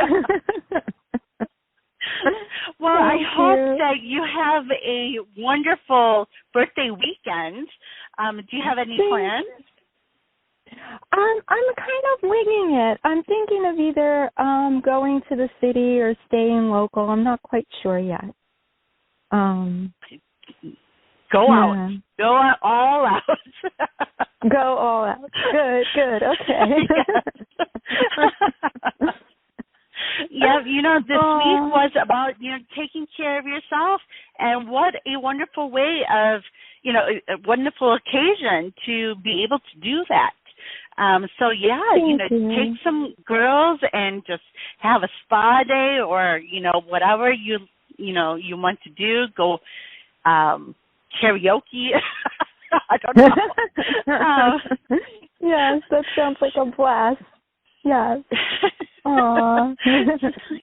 Well, I hope that you have a wonderful birthday weekend. Do you have any plans? I'm kind of winging it. I'm thinking of either going to the city or staying local. I'm not quite sure yet. Go out. Go all out. Go all out. Good. Okay. Yeah, this week was about, taking care of yourself, and what a wonderful way of, a wonderful occasion to be able to do that. So take some girls and just have a spa day, or whatever you want to do. Go karaoke. I don't know. Yes, that sounds like a blast. Yes. Aww.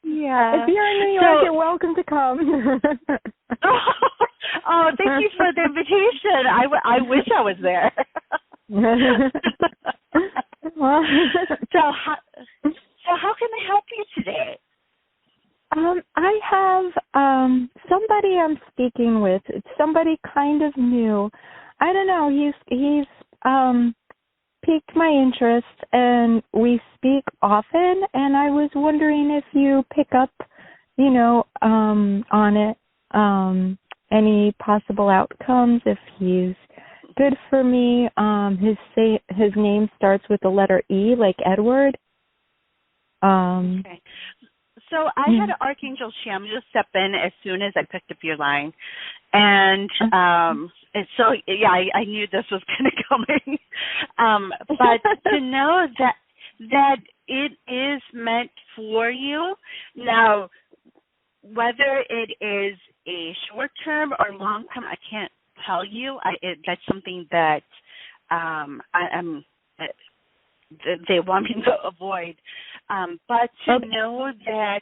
Yeah. If you're in New York, you're welcome to come. Oh, thank you for the invitation. I wish I was there. So how can I help you today? I have somebody I'm speaking with. It's somebody kind of new. I don't know. He's piqued my interest, and we speak often. And I was wondering if you pick up, on it, any possible outcomes. If he's good for me. His name starts with the letter E, like Edward. Okay. So I had Archangel Samuel step in as soon as I picked up your line. And so, I knew this was kind of coming. But to know that it is meant for you. Now, whether it is a short term or long term, I can't tell you. That's something that they want me to avoid. But to know that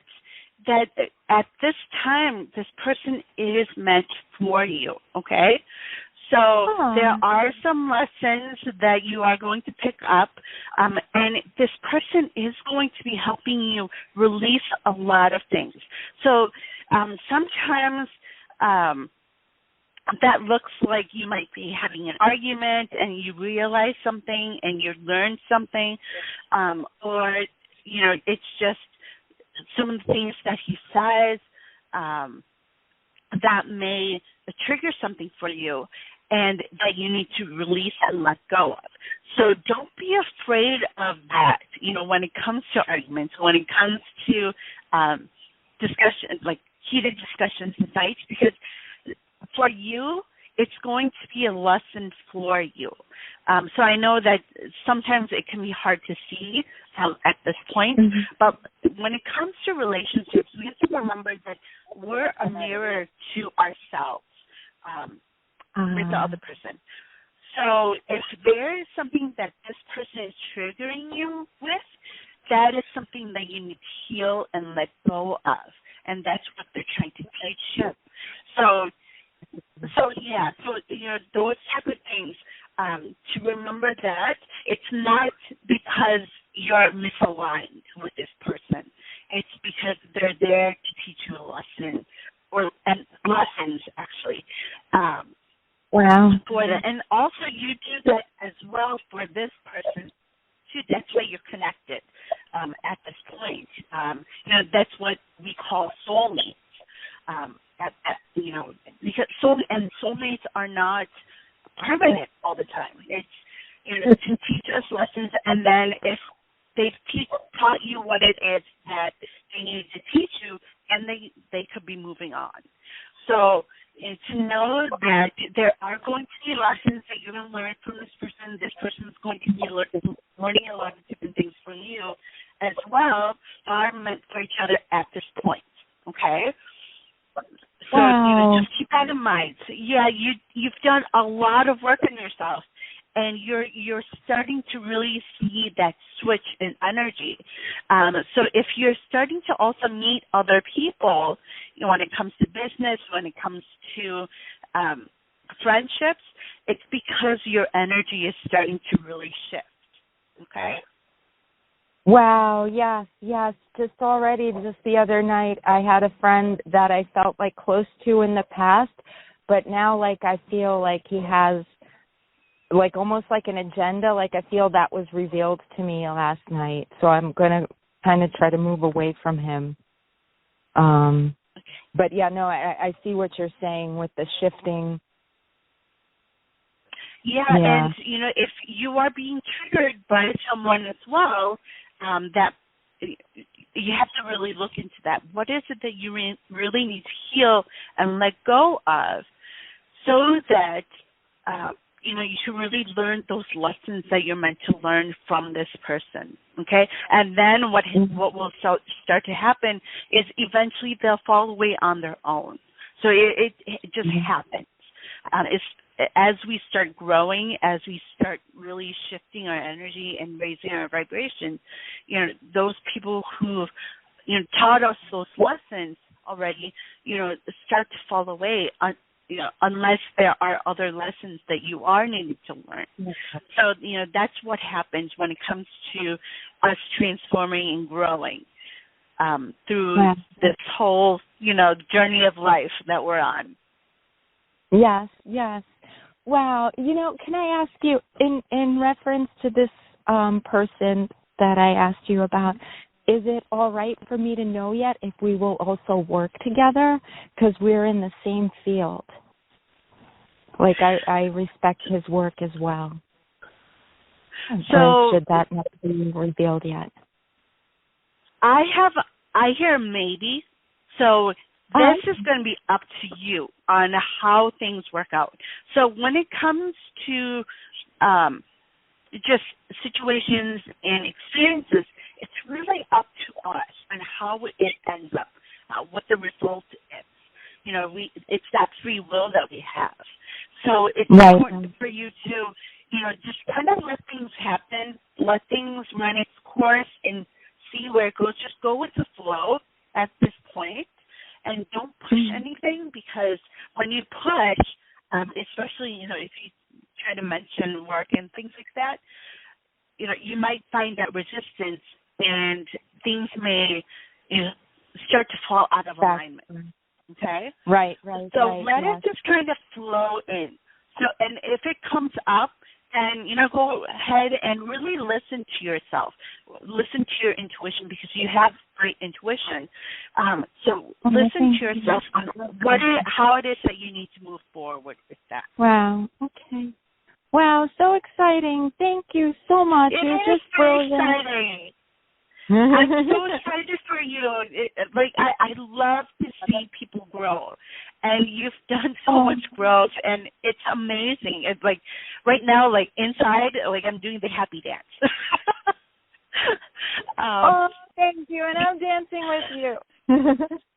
at this time, this person is meant for you, okay? So there are some lessons that you are going to pick up, and this person is going to be helping you release a lot of things. So sometimes that looks like you might be having an argument and you realize something and you learn something, or, it's just some of the things that he says that may trigger something for you. and that you need to release and let go of. So don't be afraid of that, when it comes to arguments, when it comes to discussion, like heated discussions and fights, because for you, it's going to be a lesson for you. So I know that sometimes it can be hard to see at this point, but when it comes to relationships, we have to remember that we're a mirror to ourselves with the other person. So if there is something that this person is triggering you with, that is something that you need to heal and let go of. And that's what they're trying to teach you. So those type of things, to remember that it's not because you're misaligned with this person. It's because they're there to teach you a lesson, and lessons, actually. Wow. For that. And also you do that as well for this person, too. That's why you're connected at this point. That's what we call soulmates. Because soulmates are not permanent all the time. It's to teach us lessons, and then if they've taught you what it is that they need to teach you, and they could be moving on. So to know that there are going to be lessons that you're going to learn from this person. This person is going to be learning a lot of different things from you as well, are meant for each other at this point. Okay. So just keep that in mind. So, you've done a lot of work on yourself, and you're starting to really see that switch in energy. So if you're starting to also meet other people, when it comes to business, when it comes to friendships, it's because your energy is starting to really shift. Okay. Wow, yes. Just the other night, I had a friend that I felt like close to in the past, but now like I feel like he has like almost like an agenda. Like I feel that was revealed to me last night. So I'm going to kind of try to move away from him. But I see what you're saying with the shifting. Yeah, and if you are being triggered by someone as well, that you have to really look into that. What is it that you really need to heal and let go of, so that you should really learn those lessons that you're meant to learn from this person. Okay, and then what will start to happen is eventually they'll fall away on their own. So it just happens. As we start growing, as we start really shifting our energy and raising our vibration, those people who taught us those lessons already, start to fall away, unless there are other lessons that you are needing to learn. So, that's what happens when it comes to us transforming and growing through this whole, journey of life that we're on. Yes. Wow. Can I ask you, in reference to this person that I asked you about, is it all right for me to know yet if we will also work together? Because we're in the same field. Like, I respect his work as well. So or should that not be revealed yet? I hear maybe. So this is going to be up to you on how things work out. So when it comes to just situations and experiences, it's really up to us on how it ends up, what the result is. It's that free will that we have. So it's important for you to, just kind of let things happen, let things run its course and see where it goes. Just go with the flow at this point. And don't push anything, because when you push, especially, if you try to mention work and things like that, you might find that resistance and things may start to fall out of alignment. Okay? Right. So let it just kind of flow in. So, and if it comes up, and, go ahead and really listen to yourself. Listen to your intuition, because you have great intuition. So listen to yourself on how it is that you need to move forward with that. Wow. Wow, so exciting. Thank you so much. It You're is just very brilliant. exciting. I'm so excited for you. I love to see people grow, and you've done so much growth, and it's amazing. It's like right now, like inside, like I'm doing the happy dance. Thank you, and I'm dancing with you.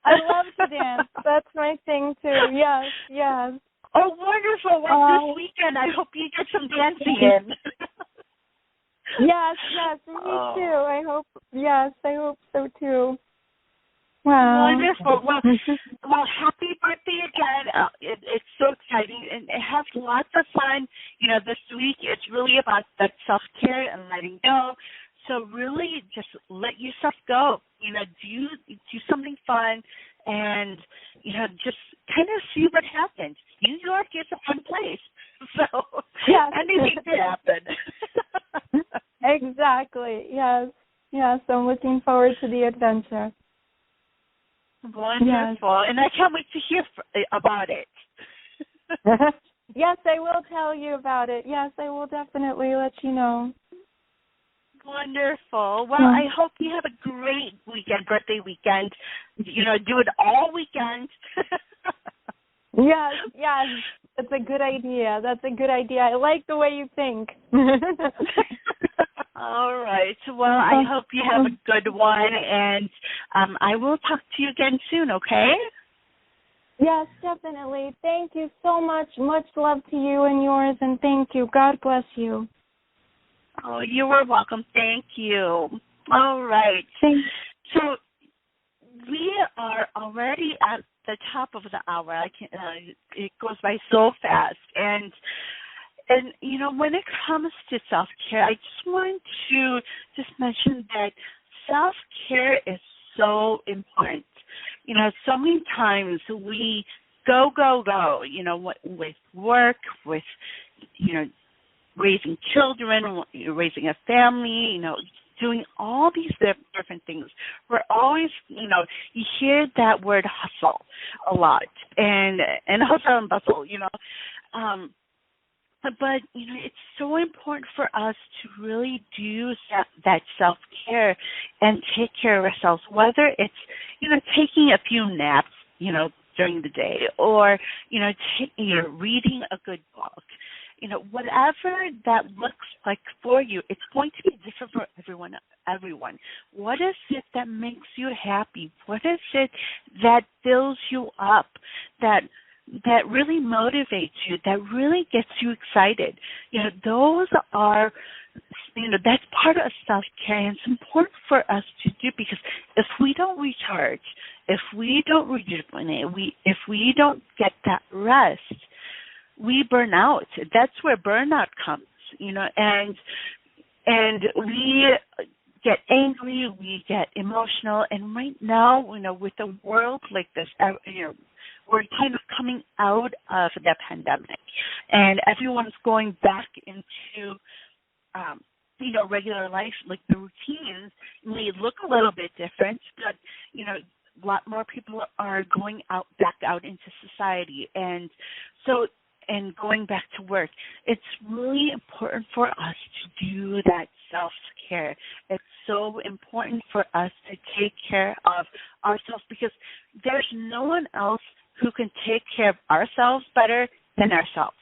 I love to dance. That's my thing too. Yes, yes. Oh, wonderful! Well, this weekend, I hope you get some dancing in. Yes, me too. I hope so too. Wow. Wonderful. Well, happy birthday again. It's so exciting, and have lots of fun. This week it's really about that self-care and letting go. So really just let yourself go. Do something fun, and, just kind of see what happens. New York is a fun place, so anything could happen. Exactly. Yes. I'm looking forward to the adventure. Wonderful. Yes. And I can't wait to hear about it. Yes, I will tell you about it. Yes, I will definitely let you know. Wonderful. Well, I hope you have a great birthday weekend. Do it all weekend. Yes. That's a good idea. I like the way you think. All right. Well, I hope you have a good one, and I will talk to you again soon, okay? Yes, definitely. Thank you so much. Much love to you and yours, and thank you. God bless you. Oh, you are welcome. Thank you. All right. Thanks. So we are already at the top of the hour. It goes by so fast, and when it comes to self-care, I just want to mention that self-care is so important. So many times we go, with work, with, raising children, raising a family, doing all these different things. We're always, you hear that word hustle a lot, and hustle and bustle, But, it's so important for us to really do that self-care and take care of ourselves, whether it's, taking a few naps, during the day, or, reading a good book. Whatever that looks like for you, it's going to be different for everyone. What is it that makes you happy? What is it that fills you up, that really motivates you, that really gets you excited? Those are, that's part of self-care, and it's important for us to do, because if we don't recharge, if we don't rejuvenate, if we don't get that rest, we burn out. That's where burnout comes, and we get angry, we get emotional, and right now, with a world like this, we're kind of coming out of the pandemic, and everyone's going back into, regular life. Like the routines may look a little bit different, but, a lot more people are going back out into society, and going back to work. It's really important for us to do that self-care. It's so important for us to take care of ourselves, because there's no one else who can take care of ourselves better than ourselves.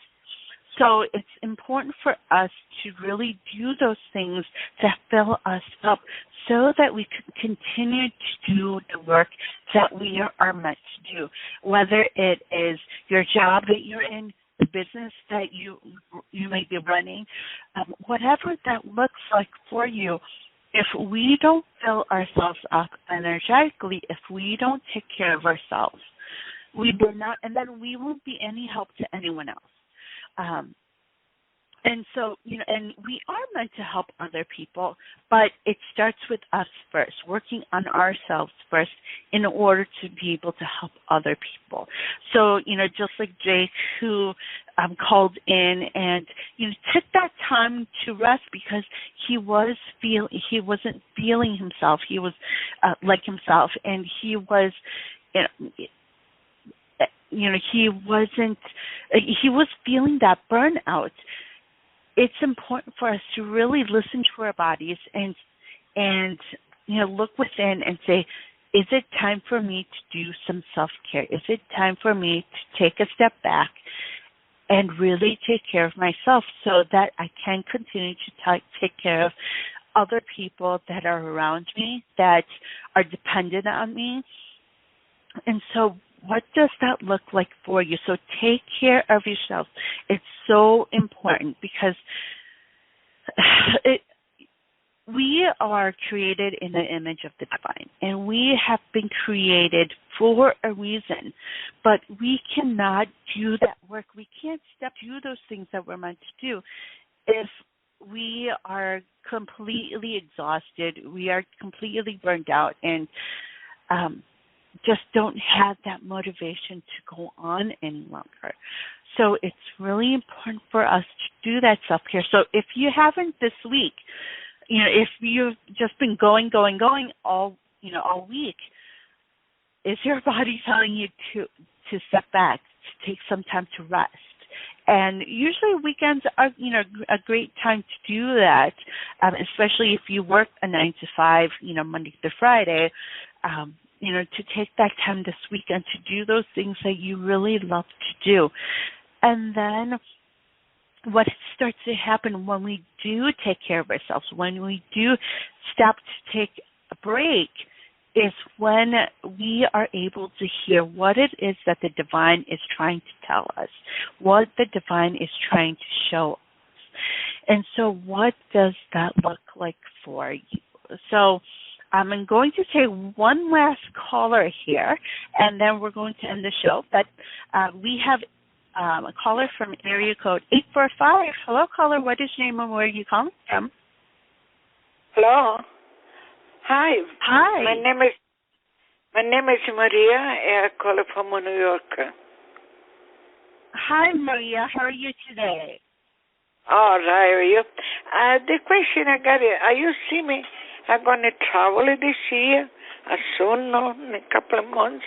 So it's important for us to really do those things that fill us up, so that we can continue to do the work that we are meant to do, whether it is your job that you're in, the business that you may be running, whatever that looks like for you. If we don't fill ourselves up energetically, if we don't take care of ourselves, we burn out, and then we won't be any help to anyone else. And so, and we are meant to help other people, but it starts with us first, working on ourselves first in order to be able to help other people. So, just like Jake, who called in and, took that time to rest because he wasn't feeling himself. He was like himself, and he was, he was feeling that burnout. it's important for us to really listen to our bodies and look within and say, is it time for me to do some self-care? Is it time for me to take a step back and really take care of myself so that I can continue to take care of other people that are around me, that are dependent on me? And so what does that look like for you? So take care of yourself. It's so important because we are created in the image of the divine, and we have been created for a reason, but we cannot do that work. We can't step through those things that we're meant to do if we are completely exhausted, we are completely burned out, and just don't have that motivation to go on any longer. So it's really important for us to do that self-care. So if you haven't this week, if you've just been going all week, is your body telling you to step back, to take some time to rest? And usually weekends are, a great time to do that, especially if you work a 9 to 5, Monday through Friday, to take that time this weekend to do those things that you really love to do. And then what starts to happen when we do take care of ourselves, when we do stop to take a break, is when we are able to hear what it is that the divine is trying to tell us, what the divine is trying to show us. And so what does that look like for you? So I'm going to take one last caller here, and then we're going to end the show. But we have a caller from area code 845. Hello, caller. What is your name and where are you calling from? Hello. Hi. Hi. My name is Maria. I call from New York. Hi, Maria. How are you today? All right. How are you? The question I got is, are you see me? I'm going to travel this year, soon, no, in a couple of months.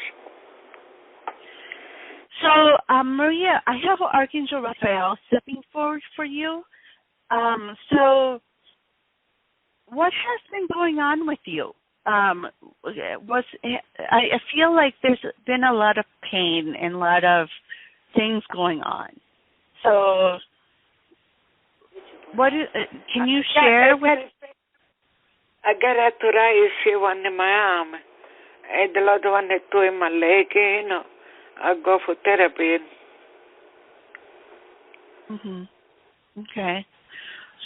So, Maria, I have Archangel Raphael stepping forward for you. So, what has been going on with you? I feel like there's been a lot of pain and a lot of things going on. So, can you share with? I got arthritis one in my arm, and the other one two in my leg. I go for therapy. Mhm. Okay.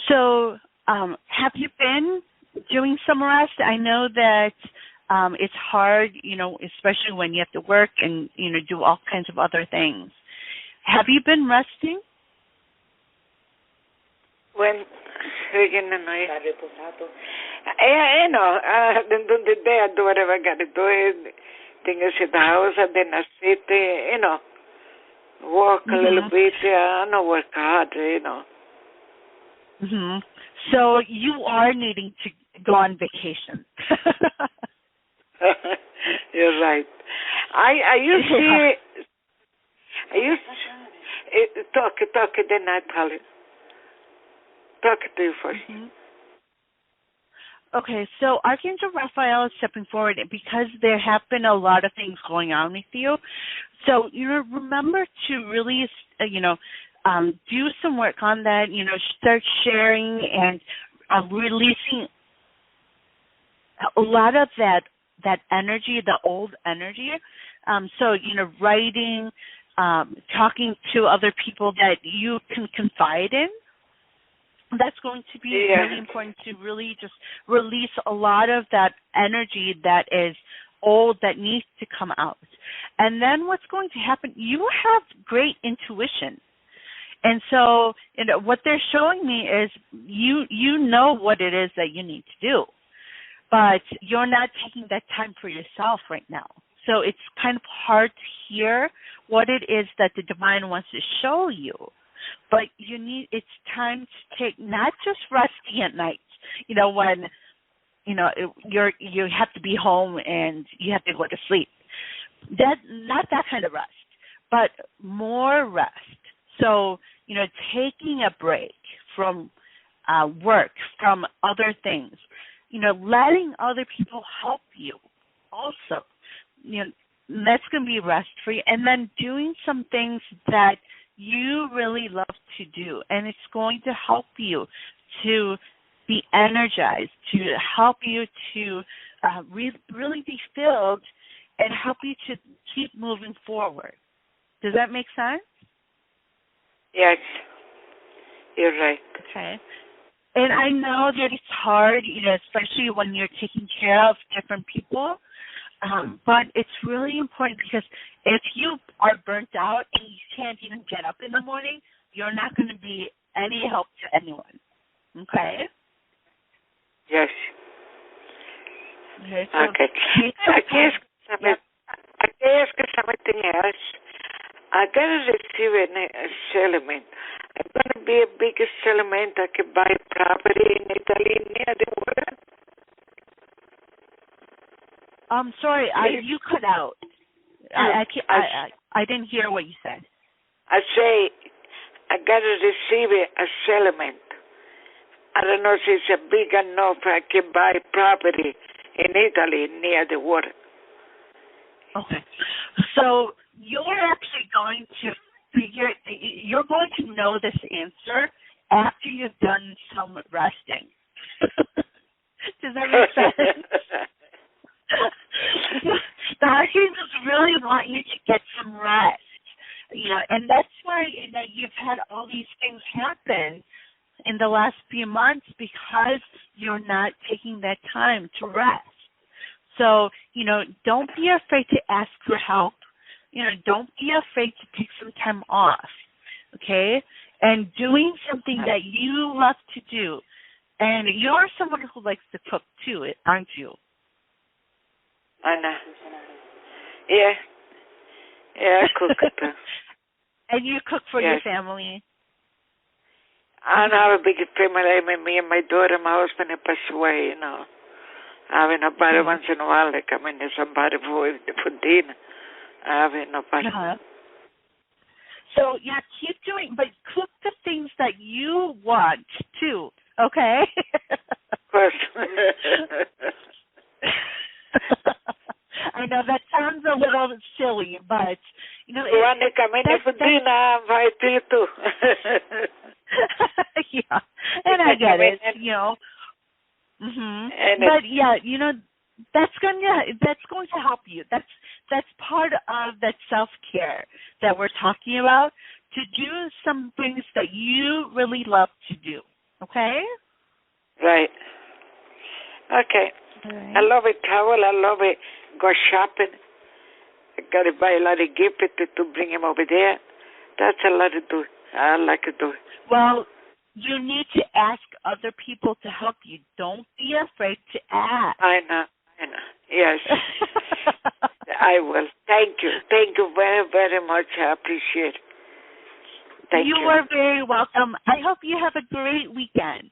So, have you been doing some rest? I know that it's hard, especially when you have to work and, do all kinds of other things. Have you been resting? When I haven't done the day. I do whatever I got to do. Things at the house, and then I sit, walk a little bit. I don't work hard, Mhm. So you are needing to go on vacation. You're right. I used to talk, then I tell you. Talk to you first. Mm-hmm. Okay, so Archangel Raphael is stepping forward because there have been a lot of things going on with you. So, remember to really, do some work on that, start sharing and releasing a lot of that energy, the old energy. So, writing, talking to other people that you can confide in. That's going to be really important to really just release a lot of that energy that is old that needs to come out. And then what's going to happen, you have great intuition. And so what they're showing me is you know what it is that you need to do, but you're not taking that time for yourself right now. So it's kind of hard to hear what it is that the divine wants to show you. But it's time to take, not just resting at night, when, you have to be home and you have to go to sleep. Not that kind of rest, but more rest. So, taking a break from work, from other things. Letting other people help you also. That's going to be rest-free. And then doing some things that you really love to do. And it's going to help you to be energized, to help you to really be filled and help you to keep moving forward. Does that make sense? Yes, you're right. Okay. And I know that it's hard, especially when you're taking care of different people, but it's really important because if you are burnt out and you can't even get up in the morning, you're not going to be any help to anyone. Okay? Yes. Okay. So okay. I can ask you something else. I gotta receive a settlement. I'm gonna be a big settlement. I can buy property in Italy near the water. I'm sorry, you cut out. I didn't hear what you said. I say I gotta receive a settlement. I don't know if it's big enough I can buy property in Italy near the water. Okay. So you're actually going to know this answer after you've done some resting. Does that make sense? The archangels really want you to get some rest. And that's why you've had all these things happen in the last few months because you're not taking that time to rest. So, don't be afraid to ask for help. Don't be afraid to take some time off, okay? And doing something that you love to do. And you're someone who likes to cook too, aren't you? I know. Yeah. Yeah, I cook. And you cook for your family? I don't have a big family. Me and my daughter, my husband passed away, I have nobody once in a while. They come in, somebody for dinner. I have nobody. So, keep doing, but cook the things that you want, too, okay? Of course. I know that sounds a little silly, but, you want to come in for dinner, I invite you too. Yeah, and I get it, Mm-hmm. But that's going to help you. That's part of that self-care that we're talking about, to do some things that you really love to do. Okay? Right. Okay. Right. I love it travel. I love it go shopping. I got to buy a lot of gifts to bring him over there. That's a lot to do. I like to do it. Well, you need to ask other people to help you. Don't be afraid to ask. I know. Yes. I will. Thank you. Thank you very, very much. I appreciate it. Thank you. You are very welcome. I hope you have a great weekend.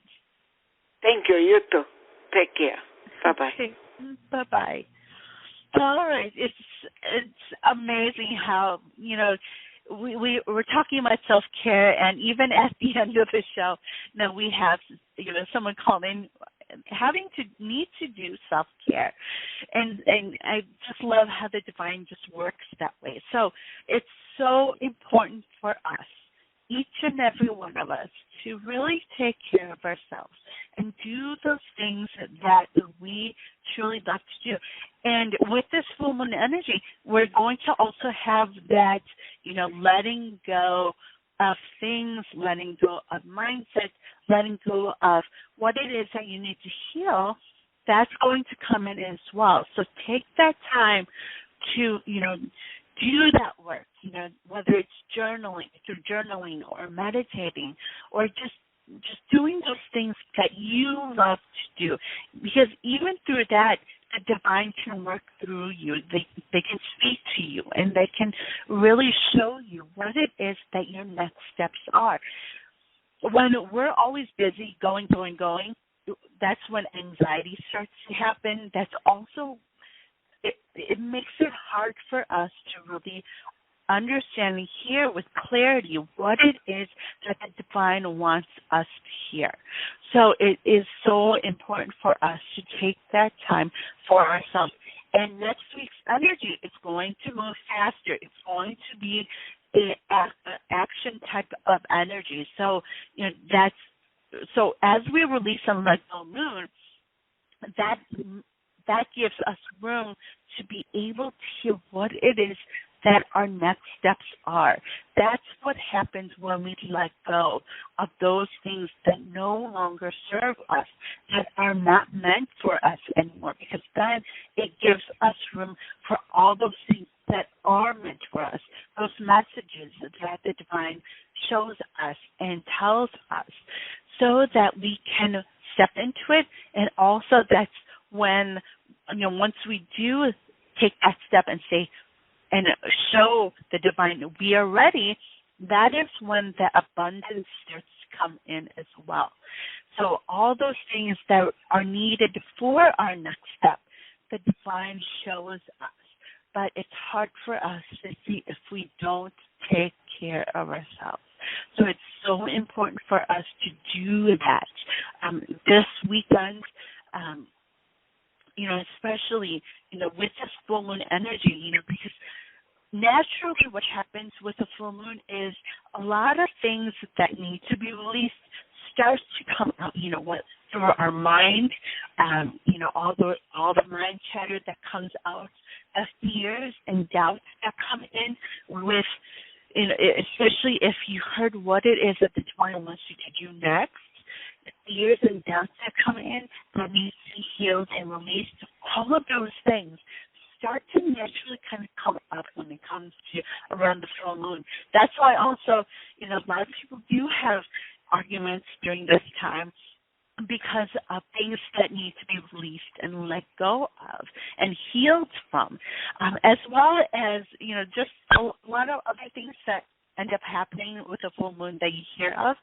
Thank you. You too. Take care. Bye-bye. Okay. Bye-bye. All right. It's amazing how, we're talking about self-care, and even at the end of the show, we have someone call in having to need to do self-care, and I just love how the divine just works that way. So it's so important for us, each and every one of us, to really take care of ourselves and do those things that we truly love to do. And with this full moon energy, we're going to also have that, letting go of things, letting go of mindset, letting go of what it is that you need to heal. That's going to come in as well. So take that time to, do that work, whether it's through journaling or meditating or just doing those things that you love to do. Because even through that, the divine can work through you. They can speak to you, and they can really show you what it is that your next steps are. When we're always busy, going, that's when anxiety starts to happen. That's also, it makes it hard for us to really understanding, hear with clarity what it is that the divine wants us to hear. So it is so important for us to take that time for ourselves. And next week's energy is going to move faster. It's going to be an action type of energy. So, so as we release on the full moon, that gives us room to be able to hear what it is that our next steps are. That's what happens when we let go of those things that no longer serve us, that are not meant for us anymore, because then it gives us room for all those things that are meant for us, those messages that the divine shows us and tells us, so that we can step into it. And also that's when, once we do take that step and say, and show the divine we are ready, that is when the abundance starts to come in as well. So all those things that are needed for our next step, the divine shows us. But it's hard for us to see if we don't take care of ourselves. So it's so important for us to do that. This weekend, especially, with this full moon energy, because naturally what happens with a full moon is a lot of things that need to be released starts to come out, through our mind, all the mind chatter that comes out, fears and doubts that come in with, especially if you heard what it is that the divine wants you to do next. Fears and doubts that come in that need to be healed and released. All of those things start to naturally kind of come up when it comes to around the full moon. That's why also, a lot of people do have arguments during this time because of things that need to be released and let go of and healed from, as well as, just a lot of other things that end up happening with a full moon that you hear of.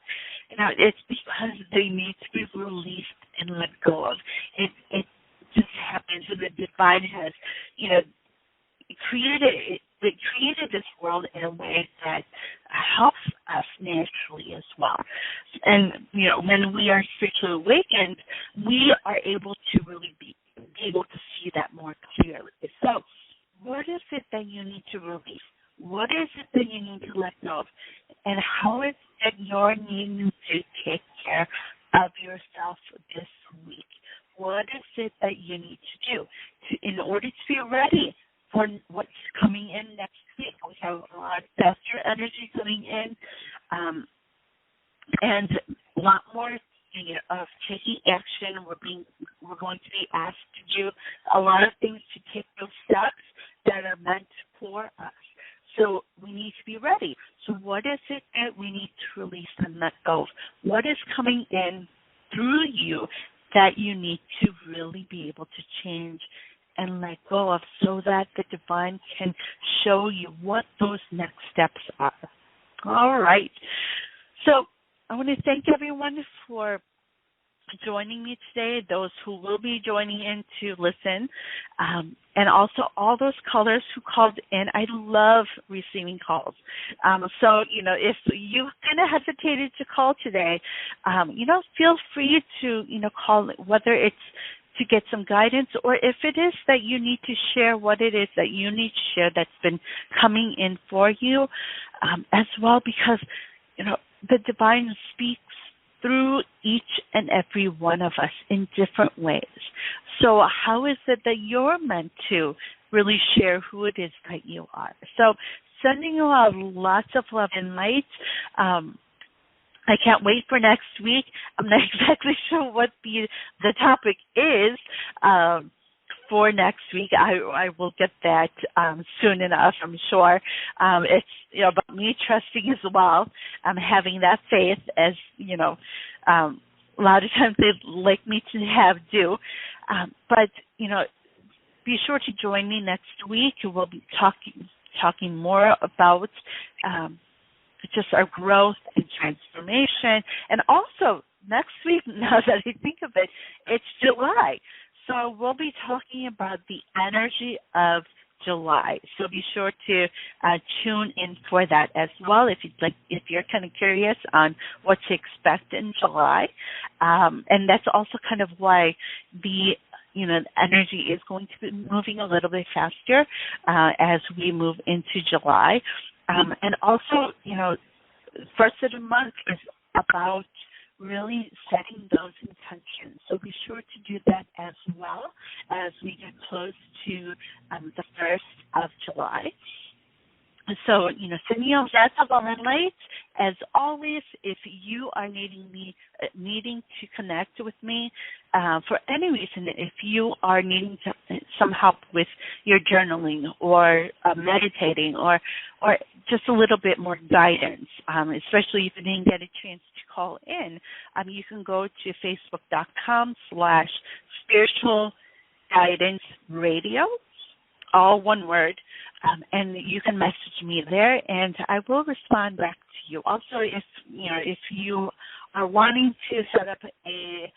It's because they need to be released and let go of. It just happens, and the divine has, created this world in a way that helps us naturally as well. And, when we are spiritually awakened, we are able to really be able to see that more clearly. So what is it that you need to release? What is it that you need to let go of? And how is it you're needing to take care of yourself this week? What is it that you need to do in order to be ready for what's coming in next week? We have a lot of faster energy coming in, and a lot more of taking action. We're going to be asked to do a lot of things to take those steps that are meant for us. So we need to be ready. So what is it that we need to release and let go of? What is coming in through you that you need to really be able to change and let go of, so that the divine can show you what those next steps are? All right. So I want to thank everyone for joining me today, those who will be joining in to listen, and also all those callers who called in. I love receiving calls. So, if you kind of hesitated to call today, feel free to, call, whether it's to get some guidance, or if it is that you need to share what it is that you need to share that's been coming in for you, as well, because, the divine speaks through each and every one of us in different ways. So how is it that you're meant to really share who it is that you are? So sending you out lots of love and light. I can't wait for next week. I'm not exactly sure what the topic is for next week. I will get that soon enough, I'm sure. It's about me trusting as well. Having that faith, as a lot of times they'd like me to do. But be sure to join me next week. We'll be talking more about just our growth and transformation. And also next week, now that I think of it, it's July. So we'll be talking about the energy of July. So be sure to tune in for that as well if you're kind of curious on what to expect in July. And that's also kind of why the energy is going to be moving a little bit faster as we move into July. And also, first of the month is about really setting those intentions. So be sure to do that as well as we get close to the 1st of July. So, send me your lots of love and light. As always, if you are needing to connect with me for any reason, if you are needing some help with your journaling or meditating or just a little bit more guidance, especially if you didn't get a chance to call in, you can go to facebook.com/spiritual guidance radio, all one word. And you can message me there, and I will respond back to you. Also, if you are wanting to set up a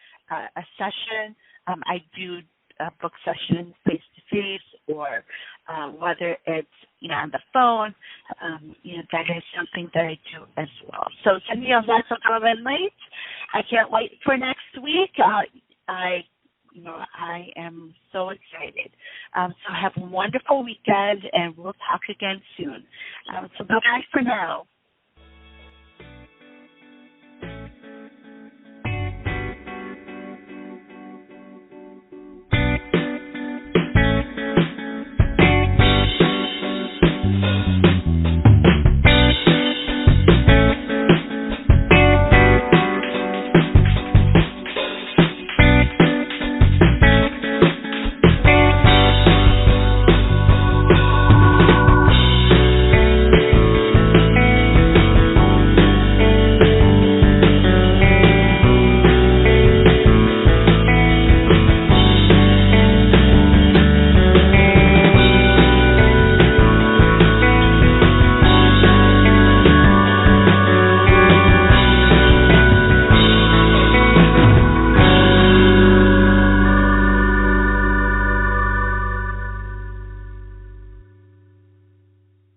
session, I do book sessions face to face, or whether it's on the phone. That is something that I do as well. So send me a lots of love and light. I can't wait for next week. I am so excited. So have a wonderful weekend, and we'll talk again soon. So bye-bye for now.